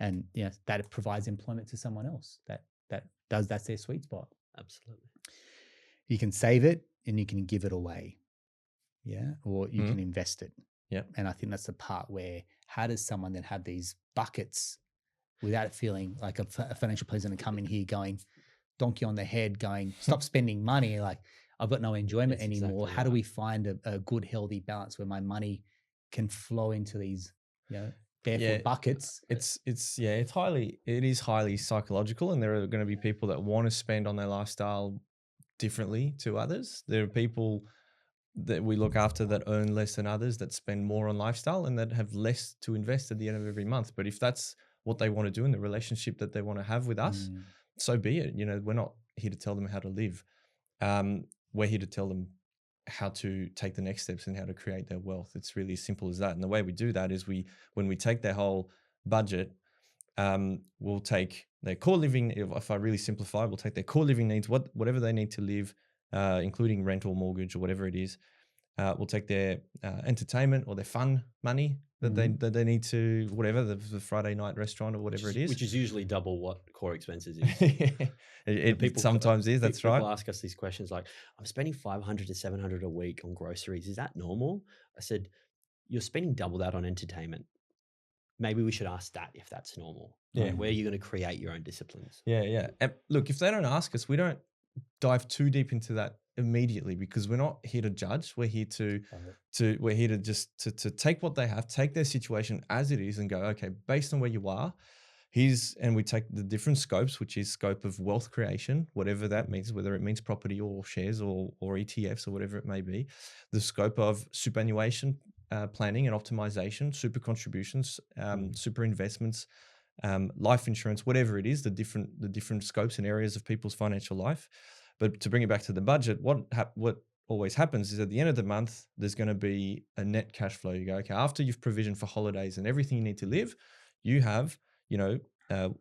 And, that it provides employment to someone else that's their sweet spot. Absolutely. You can save it and you can give it away. Yeah. Or you can invest it. Yeah. And I think that's the part where, how does someone then have these buckets without it feeling like a financial planner going to come in here going, donkey on the head, going, stop spending money. Like, I've got no enjoyment anymore. How do we find a good, healthy balance where my money can flow into these, barefoot buckets? It is highly psychological, and there are going to be people that want to spend on their lifestyle differently to others. There are people that we look after that earn less than others, that spend more on lifestyle and that have less to invest at the end of every month. But if that's what they want to do in the relationship that they want to have with us, so be it. We're not here to tell them how to live. We're here to tell them how to take the next steps and how to create their wealth. It's really as simple as that. And the way we do that is when we take their whole budget, we'll take their core living. If I really simplify, we'll take their core living needs, whatever they need to live, including rent or mortgage or whatever it is. We'll take their entertainment or their fun money that they need to, whatever, the Friday night restaurant or whatever it is. Which is usually double what core expenses is. It sometimes is, that's right. People ask us these questions like, I'm spending $500 to $700 a week on groceries. Is that normal? I said, you're spending double that on entertainment. Maybe we should ask that if that's normal. Like, where are you going to create your own disciplines? Yeah. And look, if they don't ask us, we don't dive too deep into that immediately, because we're not here to judge. We're here to take what they have, take their situation as it is, and go, okay, based on where you are, and we take the different scopes, which is scope of wealth creation, whatever that means, whether it means property or shares or ETFs or whatever it may be, the scope of superannuation planning and optimization, super contributions, super investments, life insurance, whatever it is, the different scopes and areas of people's financial life. But to bring it back to the budget, what always happens is at the end of the month, there's going to be a net cash flow. You go, okay, after you've provisioned for holidays and everything you need to live, you have,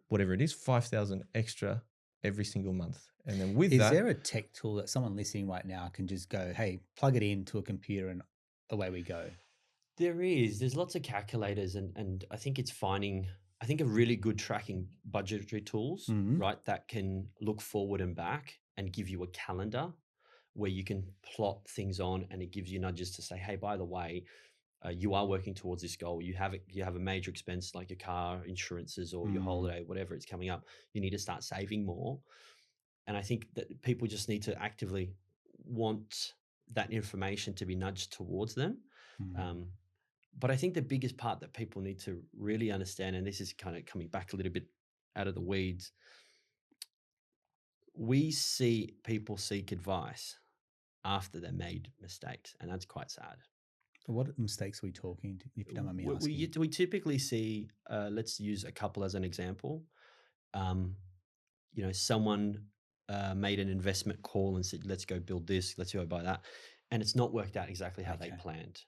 whatever it is, 5,000 extra every single month. And then is there a tech tool that someone listening right now can just go, hey, plug it into a computer and away we go? There's lots of calculators, and I think it's finding, a really good tracking budgetary tools, right, that can look forward and back and give you a calendar where you can plot things on, and it gives you nudges to say, hey, by the way, you are working towards this goal. You have a major expense like your car insurances or your holiday, whatever it's coming up. You need to start saving more. And I think that people just need to actively want that information to be nudged towards them. But I think the biggest part that people need to really understand, and this is kind of coming back a little bit out of the weeds, we see people seek advice after they made mistakes, and that's quite sad. What mistakes are we talking, if you don't mind me asking? We typically see, let's use a couple as an example. Someone made an investment call and said, let's go build this, let's go buy that. And it's not worked out exactly how they planned.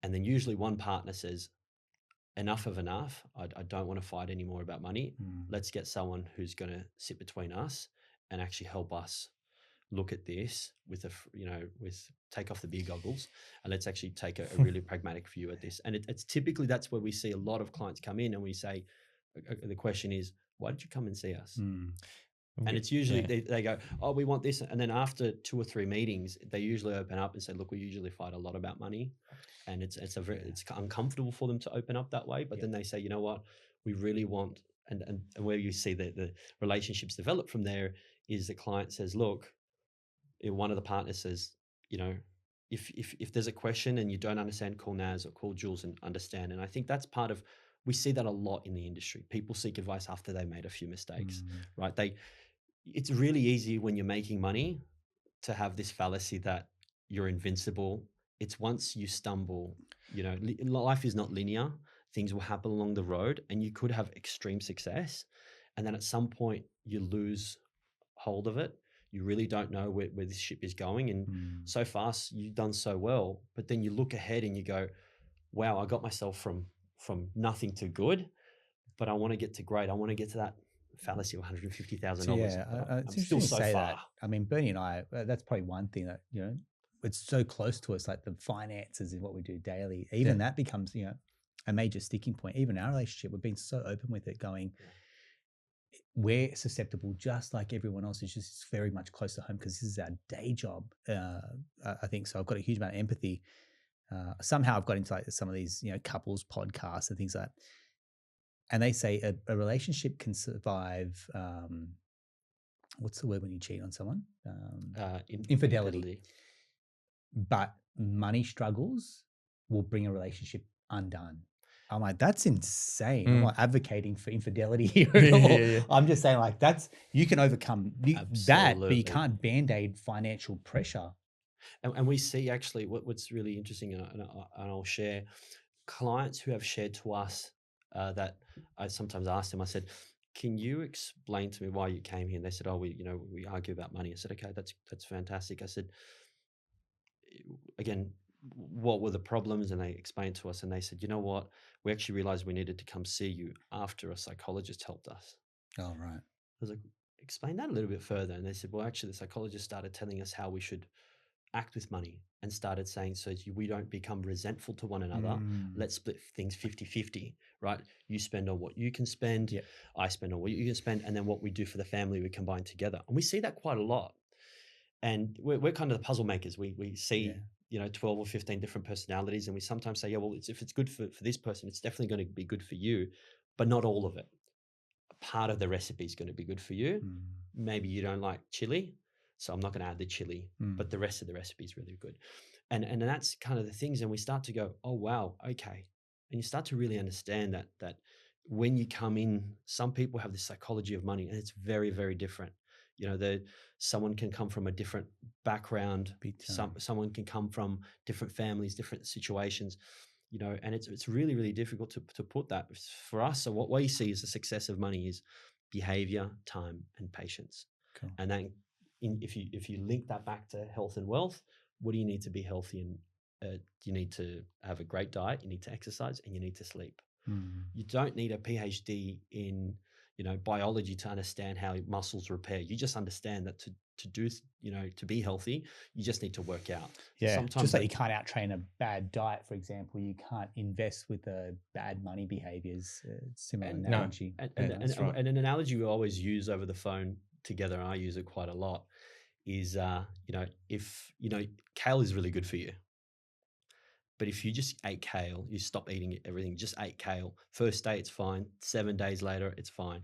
And then usually one partner says, enough of enough. I don't want to fight anymore about money. Let's get someone who's going to sit between us and actually help us look at this with take off the beer goggles, and let's actually take a really pragmatic view at this. And it's typically, that's where we see a lot of clients come in and we say, the question is, why did you come and see us? And it's usually they go, oh, we want this. And then after 2 or 3 meetings, they usually open up and say, look, we usually fight a lot about money. And it's uncomfortable for them to open up that way. But then they say, you know what, we really want, and where you see the relationships develop from there is the client says, look, one of the partners says, if there's a question and you don't understand, call Naz or call Jules and understand. And I think that's part of, we see that a lot in the industry. People seek advice after they made a few mistakes, right? It's really easy when you're making money to have this fallacy that you're invincible. It's once you stumble, life is not linear. Things will happen along the road and you could have extreme success. And then at some point you lose hold of it. You really don't know where this ship is going. And so fast you've done so well, but then you look ahead and you go, wow, I got myself from nothing to good, but I want to get to great. I want to get to that fallacy of $150,000. So I'm still so far. That. I mean, Bernie and I, that's probably one thing that, it's so close to us, like the finances and what we do daily. Even that becomes, a major sticking point. Even our relationship, we've been so open with it going, we're susceptible just like everyone else. It's just very much close to home because this is our day job. I think so. I've got a huge amount of empathy. Somehow I've got into like some of these, couples podcasts and things like that. And they say a relationship can survive, what's the word when you cheat on someone? Infidelity. But money struggles will bring a relationship undone. I'm like, that's insane. I'm not advocating for infidelity here at all. Yeah. I'm just saying like you can overcome that, but you can't band-aid financial pressure. And we see actually what's really interesting, and I'll share, clients who have shared to us that I sometimes ask them, I said, can you explain to me why you came here? And they said, oh, we argue about money. I said, okay, that's fantastic. I said, again, what were the problems? And they explained to us and they said, you know what, we actually realized we needed to come see you after a psychologist helped us. Oh, right. I was like, explain that a little bit further. And they said, well, actually the psychologist started telling us how we should act with money and started saying, so we don't become resentful to one another. Let's split things 50-50, right? You spend on what you can spend. Yep. I spend on what you can spend. And then what we do for the family, we combine together. And we see that quite a lot. And we're kind of the puzzle makers. We see, 12 or 15 different personalities. And we sometimes say, well, if it's good for this person, it's definitely going to be good for you, but not all of it. Part of the recipe is going to be good for you. Maybe you don't like chili, so I'm not going to add the chili, but the rest of the recipe is really good. And that's kind of the things. And we start to go, oh, wow, okay. And you start to really understand that when you come in, some people have the psychology of money and it's very, very different. Someone can come from a different background. Someone can come from different families, different situations, and it's really, really difficult to put that for us. So what we see as the success of money is behavior, time, and patience. Cool. And then if you link that back to health and wealth, what do you need to be healthy? And you need to have a great diet, you need to exercise, and you need to sleep. You don't need a PhD in biology to understand how muscles repair. You just understand that to do, to be healthy, you just need to work out. Yeah. Sometimes just like you can't out-train a bad diet, for example, you can't invest with bad money behaviors. Similar analogy. And an analogy we always use over the phone together, and I use it quite a lot, is, if, kale is really good for you. But if you just ate kale, you stop eating everything, just ate kale. First day, it's fine. 7 days later, it's fine.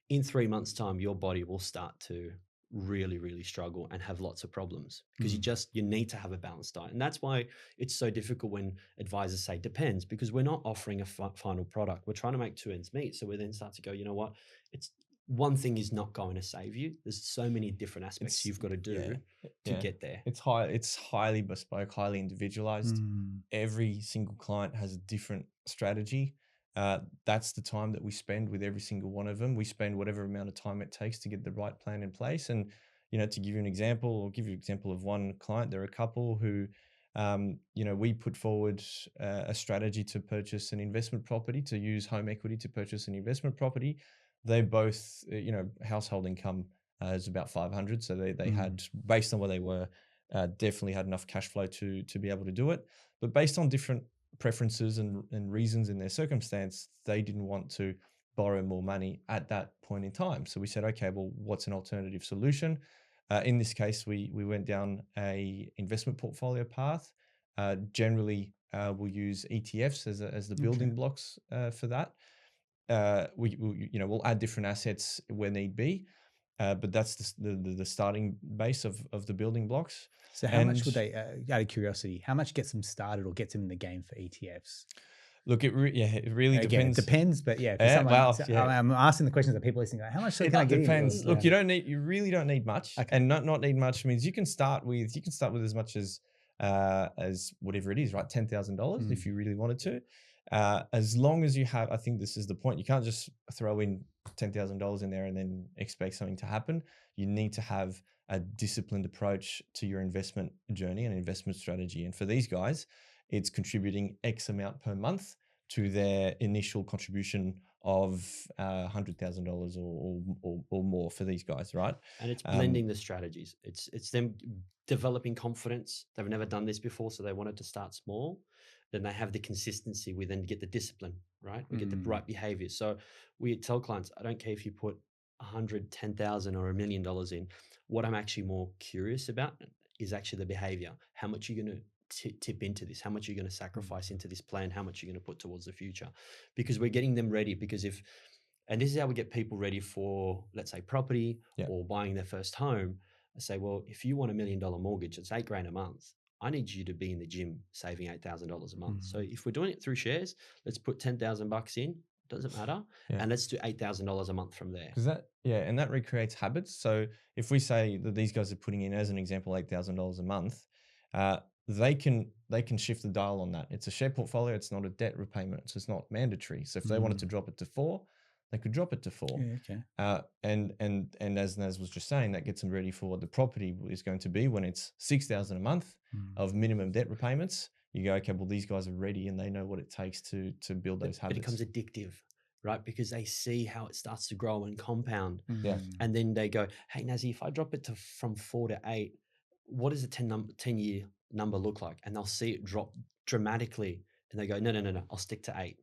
In 3 months' time, your body will start to really, really struggle and have lots of problems because you need to have a balanced diet. And that's why it's so difficult when advisors say depends, because we're not offering a final product. We're trying to make two ends meet. So we then start to go, you know what? It's one thing is not going to save you. There's so many different aspects you've got to do to get there. It's highly bespoke, highly individualized. Every single client has a different strategy. That's the time that we spend with every single one of them. We spend whatever amount of time it takes to get the right plan in place. And, to give you an example, or give you an example of one client, there are a couple who, we put forward a strategy to purchase an investment property, to use home equity to purchase an investment property. They both, household income is about 500. So they had, based on where they were, definitely had enough cash flow to be able to do it. But based on different preferences and reasons in their circumstance, they didn't want to borrow more money at that point in time. So we said, okay, well, what's an alternative solution? In this case, we went down a investment portfolio path. Generally, we'll use ETFs as the building blocks for that. We'll add different assets where need be, but that's the starting base of the building blocks. So how much would they, out of curiosity, how much gets them started or gets them in the game for ETFs? Look, it really Again, depends. It depends, but yeah, I'm asking the questions that people listening. How much can I get? Depends. Look, you really don't need much, and not need much means you can start with as much as whatever it is, right? $10,000 if you really wanted to. As long as you have, I think this is the point. You can't just throw in $10,000 in there and then expect something to happen. You need to have a disciplined approach to your investment journey and investment strategy. And for these guys, it's contributing X amount per month to their initial contribution of $100,000 or more for these guys, right? And it's blending the strategies. It's them developing confidence. They've never done this before, so they wanted to start small. Then they have the consistency. We then get the discipline, right? We get the right behaviors. So we tell clients, I don't care if you put 100, 10,000 or $1 million in. What I'm actually more curious about is actually the behavior. How much are you going to tip into this? How much are you going to sacrifice into this plan? How much are you going to put towards the future? Because we're getting them ready. And this is how we get people ready for, let's say, property or buying their first home. I say, well, if you want $1 million mortgage, it's $8,000 a month. I need you to be in the gym saving $8,000 a month. So if we're doing it through shares, let's put $10,000 in. Doesn't matter. And let's do $8,000 a month from there. And that recreates habits. So if we say that these guys are putting in, as an example, $8,000 a month, they can shift the dial on that. It's a share portfolio. It's not a debt repayment. So it's not mandatory. So if they wanted to drop it to 4, they could drop it to 4. And as Naz was just saying, that gets them ready for what the property is going to be when it's $6,000 a month of minimum debt repayments. You go, okay, well, these guys are ready and they know what it takes to build those habits. It becomes addictive, right? Because they see how it starts to grow and compound. And then they go, hey, Nazi, if I drop it from 4 to 8, what does a 10-year number look like? And they'll see it drop dramatically. And they go, no, I'll stick to 8.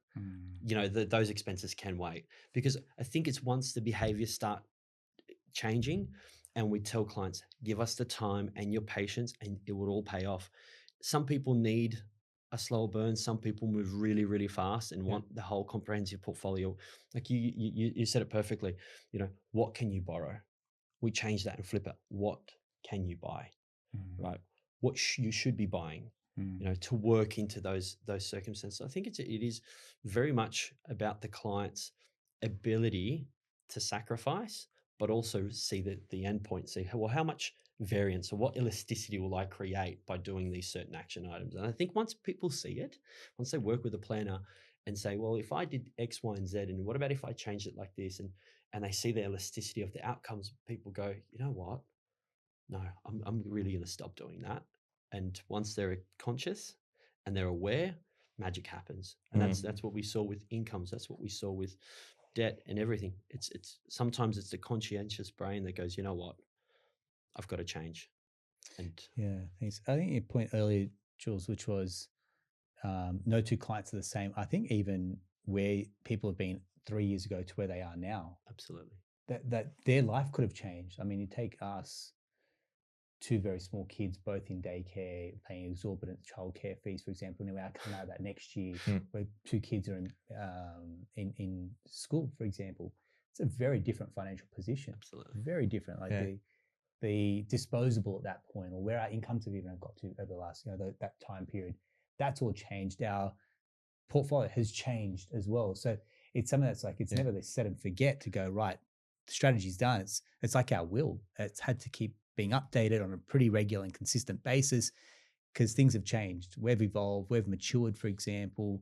Those expenses can wait. Because I think it's once the behaviors start changing and we tell clients, give us the time and your patience and it will all pay off. Some people need a slower burn. Some people move really, really fast and want the whole comprehensive portfolio. Like you said it perfectly. What can you borrow? We change that and flip it. What can you buy? Right? What you should be buying, to work into those circumstances. I think it is very much about the client's ability to sacrifice, but also see the end point, see, well, how much variance or what elasticity will I create by doing these certain action items? And I think once people see it, once they work with a planner and say, well, if I did X, Y, and Z, and what about if I changed it like this? And they see the elasticity of the outcomes, people go, you know what? No, I'm really going to stop doing that. And once they're conscious and they're aware, magic happens. And that's what we saw with incomes. That's what we saw with debt and everything. It's sometimes it's the conscientious brain that goes, you know what, I've got to change. And thanks. I think your point earlier, Jules, which was no two clients are the same. I think even where people have been 3 years ago to where they are now, absolutely, that their life could have changed. I mean, you take us. two very small kids, both in daycare, paying exorbitant childcare fees, for example. Now we're coming out of that next year, where two kids are in school, for example. It's a very different financial position. Absolutely. Very different. Like the disposable at that point, or where our incomes have even got to over the last, that time period, that's all changed. Our portfolio has changed as well. So it's something that's like, it's never this set and forget to go, right, the strategy's done. It's like our will. It's had to keep being updated on a pretty regular and consistent basis because things have changed. We've evolved, we've matured, for example.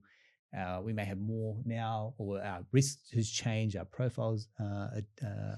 We may have more now, or our risk has changed, our profiles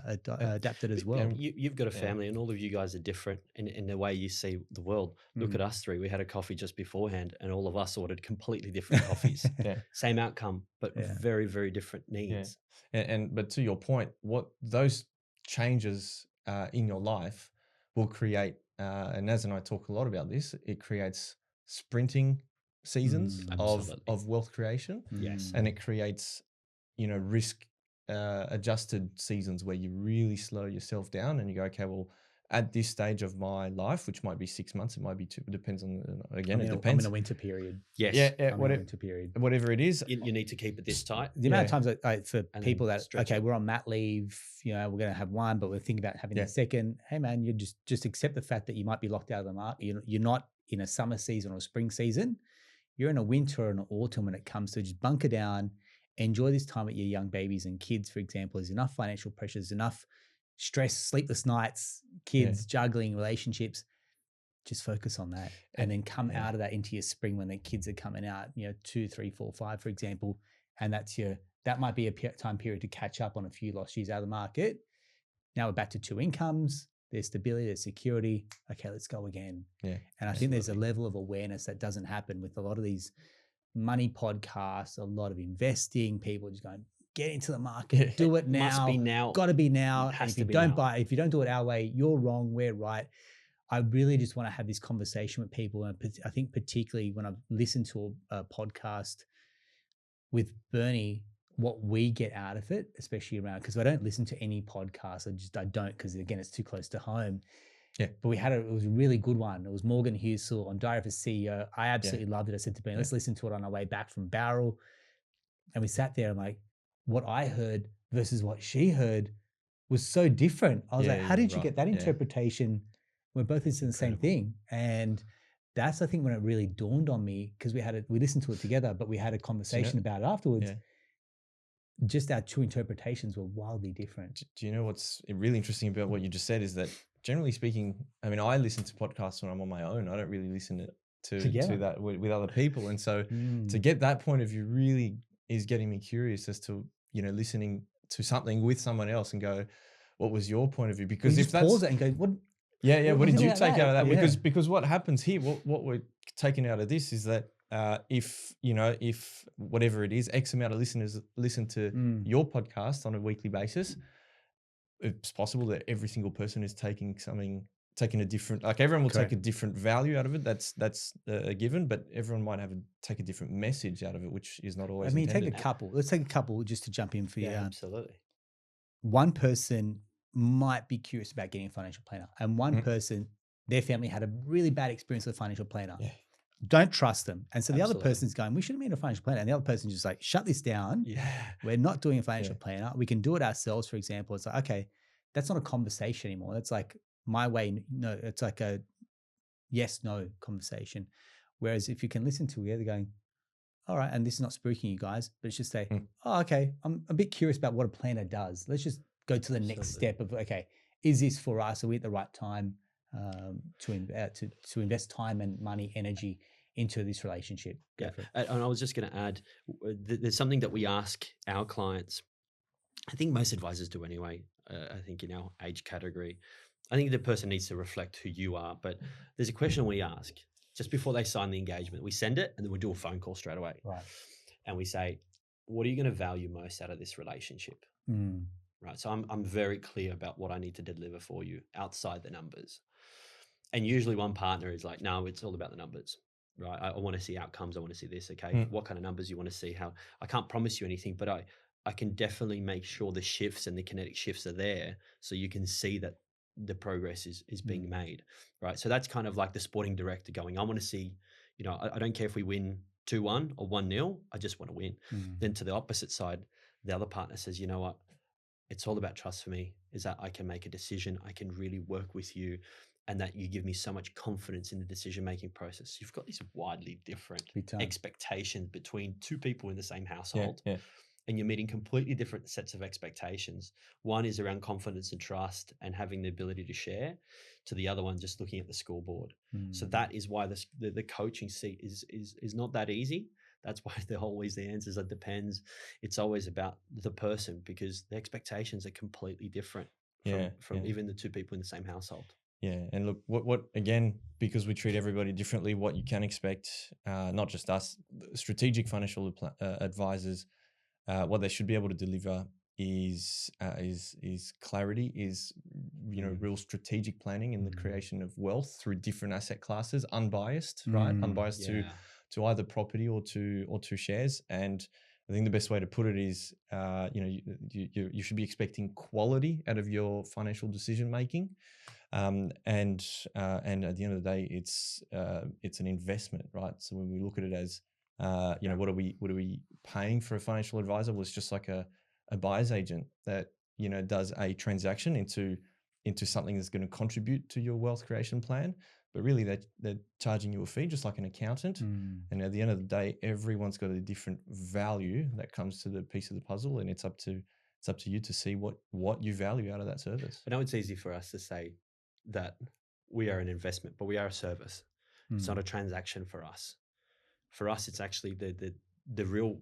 adapted as well. You've got a family, and all of you guys are different in the way you see the world. Look at us three. We had a coffee just beforehand, and all of us ordered completely different coffees. Same outcome, but very, very different needs. But to your point, what those changes in your life will create, and Naz and I talk a lot about this, it creates sprinting seasons of wealth creation. Yes. And it creates, risk adjusted seasons where you really slow yourself down and you go, okay, well, at this stage of my life, which might be 6 months, it might be 2, it depends on, it depends. I'm in a winter period. Yes. Winter period. Whatever it is. You need to keep it this tight. The amount of times for people that, okay, we're on mat leave, we're going to have one, but we're thinking about having a second. Hey man, you just accept the fact that you might be locked out of the market. You're not in a summer season or a spring season. You're in a winter or an autumn when it comes to just bunker down, enjoy this time with your young babies and kids, for example. There's enough financial pressures, enough stress, sleepless nights, kids, juggling, relationships. Just focus on that. And then come out of that into your spring when the kids are coming out, 2, 3, 4, 5, for example. And that might be a time period to catch up on a few lost years out of the market. Now we're back to 2 incomes. There's stability, there's security. Okay, let's go again. And I think there's a level of awareness that doesn't happen with a lot of these money podcasts, a lot of investing, people just going, get into the market, do it now. Must be now. Got to be now. Has and if to you be don't now. buy, if you don't do it our way, you're wrong, we're right. I really just want to have this conversation with people. And I think particularly when I've listened to a podcast with Bernie, what we get out of it, especially around, because I don't listen to any podcasts. I don't, because again, it's too close to home. But it was a really good one. It was Morgan Housel on Diary of a CEO. I absolutely loved it. I said to Ben, let's listen to it on our way back from Barrel. And we sat there and like, what I heard versus what she heard was so different. I was like, how did you get that interpretation? We're both listening to the same thing. And that's, I think, when it really dawned on me, because we listened to it together, but we had a conversation about it afterwards. Just our two interpretations were wildly different. Do you know what's really interesting about what you just said is that, generally speaking, I mean, I listen to podcasts when I'm on my own. I don't really listen to that with other people. And so to get that point of view really is getting me curious as to, listening to something with someone else and go, what was your point of view? Because if that's pause it and go, what? What did you take out of that? Because what happens here, what we're taking out of this is that if whatever it is, X amount of listeners listen to your podcast on a weekly basis, it's possible that every single person is taking a different, like everyone will take a different value out of it. That's a given, but everyone might take a different message out of it, which is not always intended. Let's take a couple just to jump in for you. Absolutely. One person might be curious about getting a financial planner, and one person, their family had a really bad experience with a financial planner. Don't trust them. And so the other person's going, we shouldn't be in a financial planner. And the other person's just like, shut this down. We're not doing a financial planner. We can do it ourselves, for example. It's like, okay, that's not a conversation anymore. That's like my way. No, it's like a yes, no conversation. Whereas if you can listen to it, they're going, all right, and this is not spooking you guys, but it's just say, oh, okay, I'm a bit curious about what a planner does. Let's just go to the next step of, okay, is this for us? Are we at the right time to invest time and money, energy into this relationship? And I was just going to add, there's something that we ask our clients. I think most advisors do anyway. I think in our age category, I think the person needs to reflect who you are. But there's a question we ask just before they sign the engagement. We send it and then we do a phone call straight away. Right. And we say, what are you going to value most out of this relationship? Right. So I'm very clear about what I need to deliver for you outside the numbers. And usually one partner is like, no, it's all about the numbers. Right. I want to see outcomes. I want to see this. Okay. What kind of numbers you want to see? How I can't promise you anything, but I can definitely make sure the shifts and the kinetic shifts are there so you can see that the progress is being made, right? So that's kind of like the sporting director going, I want to see, I don't care if we win 2-1 or 1-0, I just want to win. Then to the opposite side, the other partner says, you know what, it's all about trust for me, is that I can make a decision, I can really work with you, and that you give me so much confidence in the decision-making process. You've got these widely different expectations between two people in the same household, and you're meeting completely different sets of expectations. One is around confidence and trust and having the ability to share, to the other one just looking at the scoreboard. So that is why the coaching seat is not that easy. That's why always the answers that depends. It's always about the person, because the expectations are completely different from even the two people in the same household. Yeah, and look, what again, because we treat everybody differently, what you can expect, not just us, strategic financial advisors, what they should be able to deliver is clarity, is real strategic planning in the creation of wealth through different asset classes, unbiased, right? Unbiased to either property or to shares. And I think the best way to put it is, you should be expecting quality out of your financial decision making. And at the end of the day, it's an investment, right? So when we look at it as, what are we paying for a financial advisor? Well, it's just like a buyer's agent that does a transaction into something that's going to contribute to your wealth creation plan. But really, they're charging you a fee, just like an accountant. And at the end of the day, everyone's got a different value that comes to the piece of the puzzle, and it's up to you to see what you value out of that service. I know it's easy for us to say that we are an investment, but we are a service. It's not a transaction for us. For us, it's actually the real,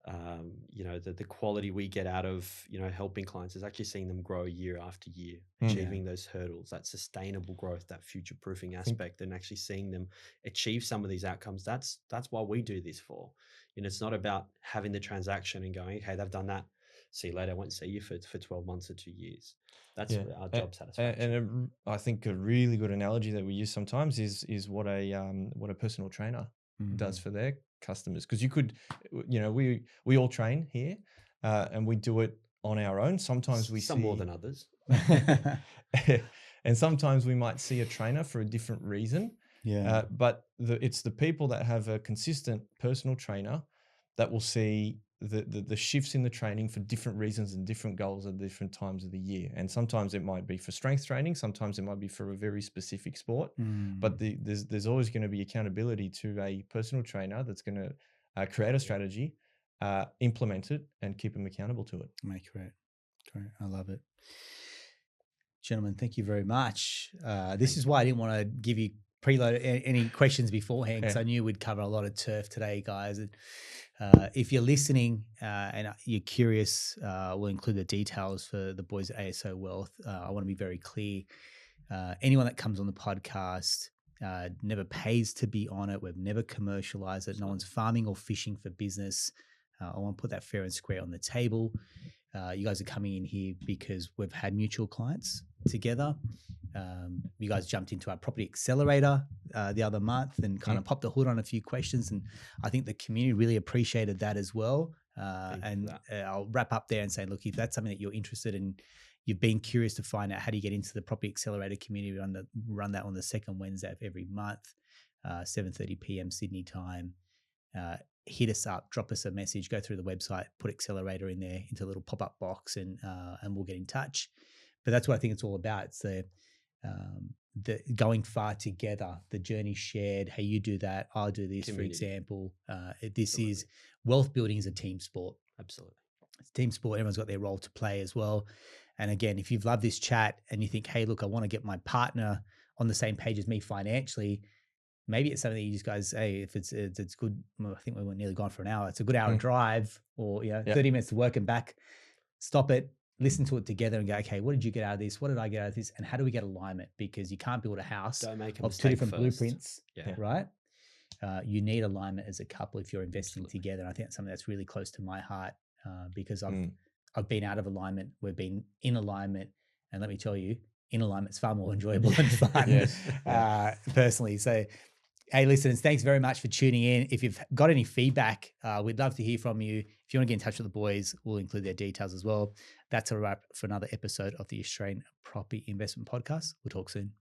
the quality we get out of, helping clients is actually seeing them grow year after year, achieving those hurdles, that sustainable growth, that future proofing aspect, and actually seeing them achieve some of these outcomes. That's why we do this for. It's not about having the transaction and going, okay, they've done that, see you later, I won't see you for 12 months or 2 years. That's our job satisfaction. And I think a really good analogy that we use sometimes is what a personal trainer does for their customers. Because you could, we all train here, and we do it on our own. Sometimes we some see more than others, and sometimes we might see a trainer for a different reason. But it's the people that have a consistent personal trainer that will see the shifts in the training for different reasons and different goals at different times of the year. And sometimes it might be for strength training, sometimes it might be for a very specific sport. But there's always going to be accountability to a personal trainer that's going to create a strategy, implement it, and keep them accountable to it. Great. I love it. Gentlemen, thank you very much. This is why I didn't want to give you preload any questions beforehand, because I knew we'd cover a lot of turf today, guys. And if you're listening and you're curious, we'll include the details for the boys at ASO Wealth. I want to be very clear. Anyone that comes on the podcast never pays to be on it. We've never commercialized it. No one's farming or fishing for business. I want to put that fair and square on the table. You guys are coming in here because we've had mutual clients together. You guys jumped into our property accelerator the other month and kind of popped the hood on a few questions, and I think the community really appreciated that as well. I'll wrap up there and say, look, if that's something that you're interested in, you've been curious to find out how do you get into the property accelerator community, run that on the second Wednesday of every month, 7:30 p.m. Sydney time. Hit us up, drop us a message, go through the website, put accelerator in there into a little pop-up box, and we'll get in touch. But that's what I think it's all about. It's the going far together, the journey shared. Hey, you do that, I'll do this. Community. For example, is wealth building is a team sport. Absolutely. It's a team sport. Everyone's got their role to play as well. And again, if you've loved this chat and you think, hey, look, I want to get my partner on the same page as me financially, maybe it's something that you just guys, hey, if it's good. Well, I think we were nearly gone for an hour. It's a good hour drive, or 30 minutes to work and back. Stop it, listen to it together, and go, okay, what did you get out of this? What did I get out of this? And how do we get alignment? Because you can't build a house of two different blueprints, right? You need alignment as a couple if you're investing together. And I think that's something that's really close to my heart, because I've been out of alignment. We've been in alignment, and let me tell you, in alignment's far more enjoyable and fun. Personally. So Hey, listeners, thanks very much for tuning in. If you've got any feedback, we'd love to hear from you. If you want to get in touch with the boys, we'll include their details as well. That's a wrap for another episode of the Australian Property Investment Podcast. We'll talk soon.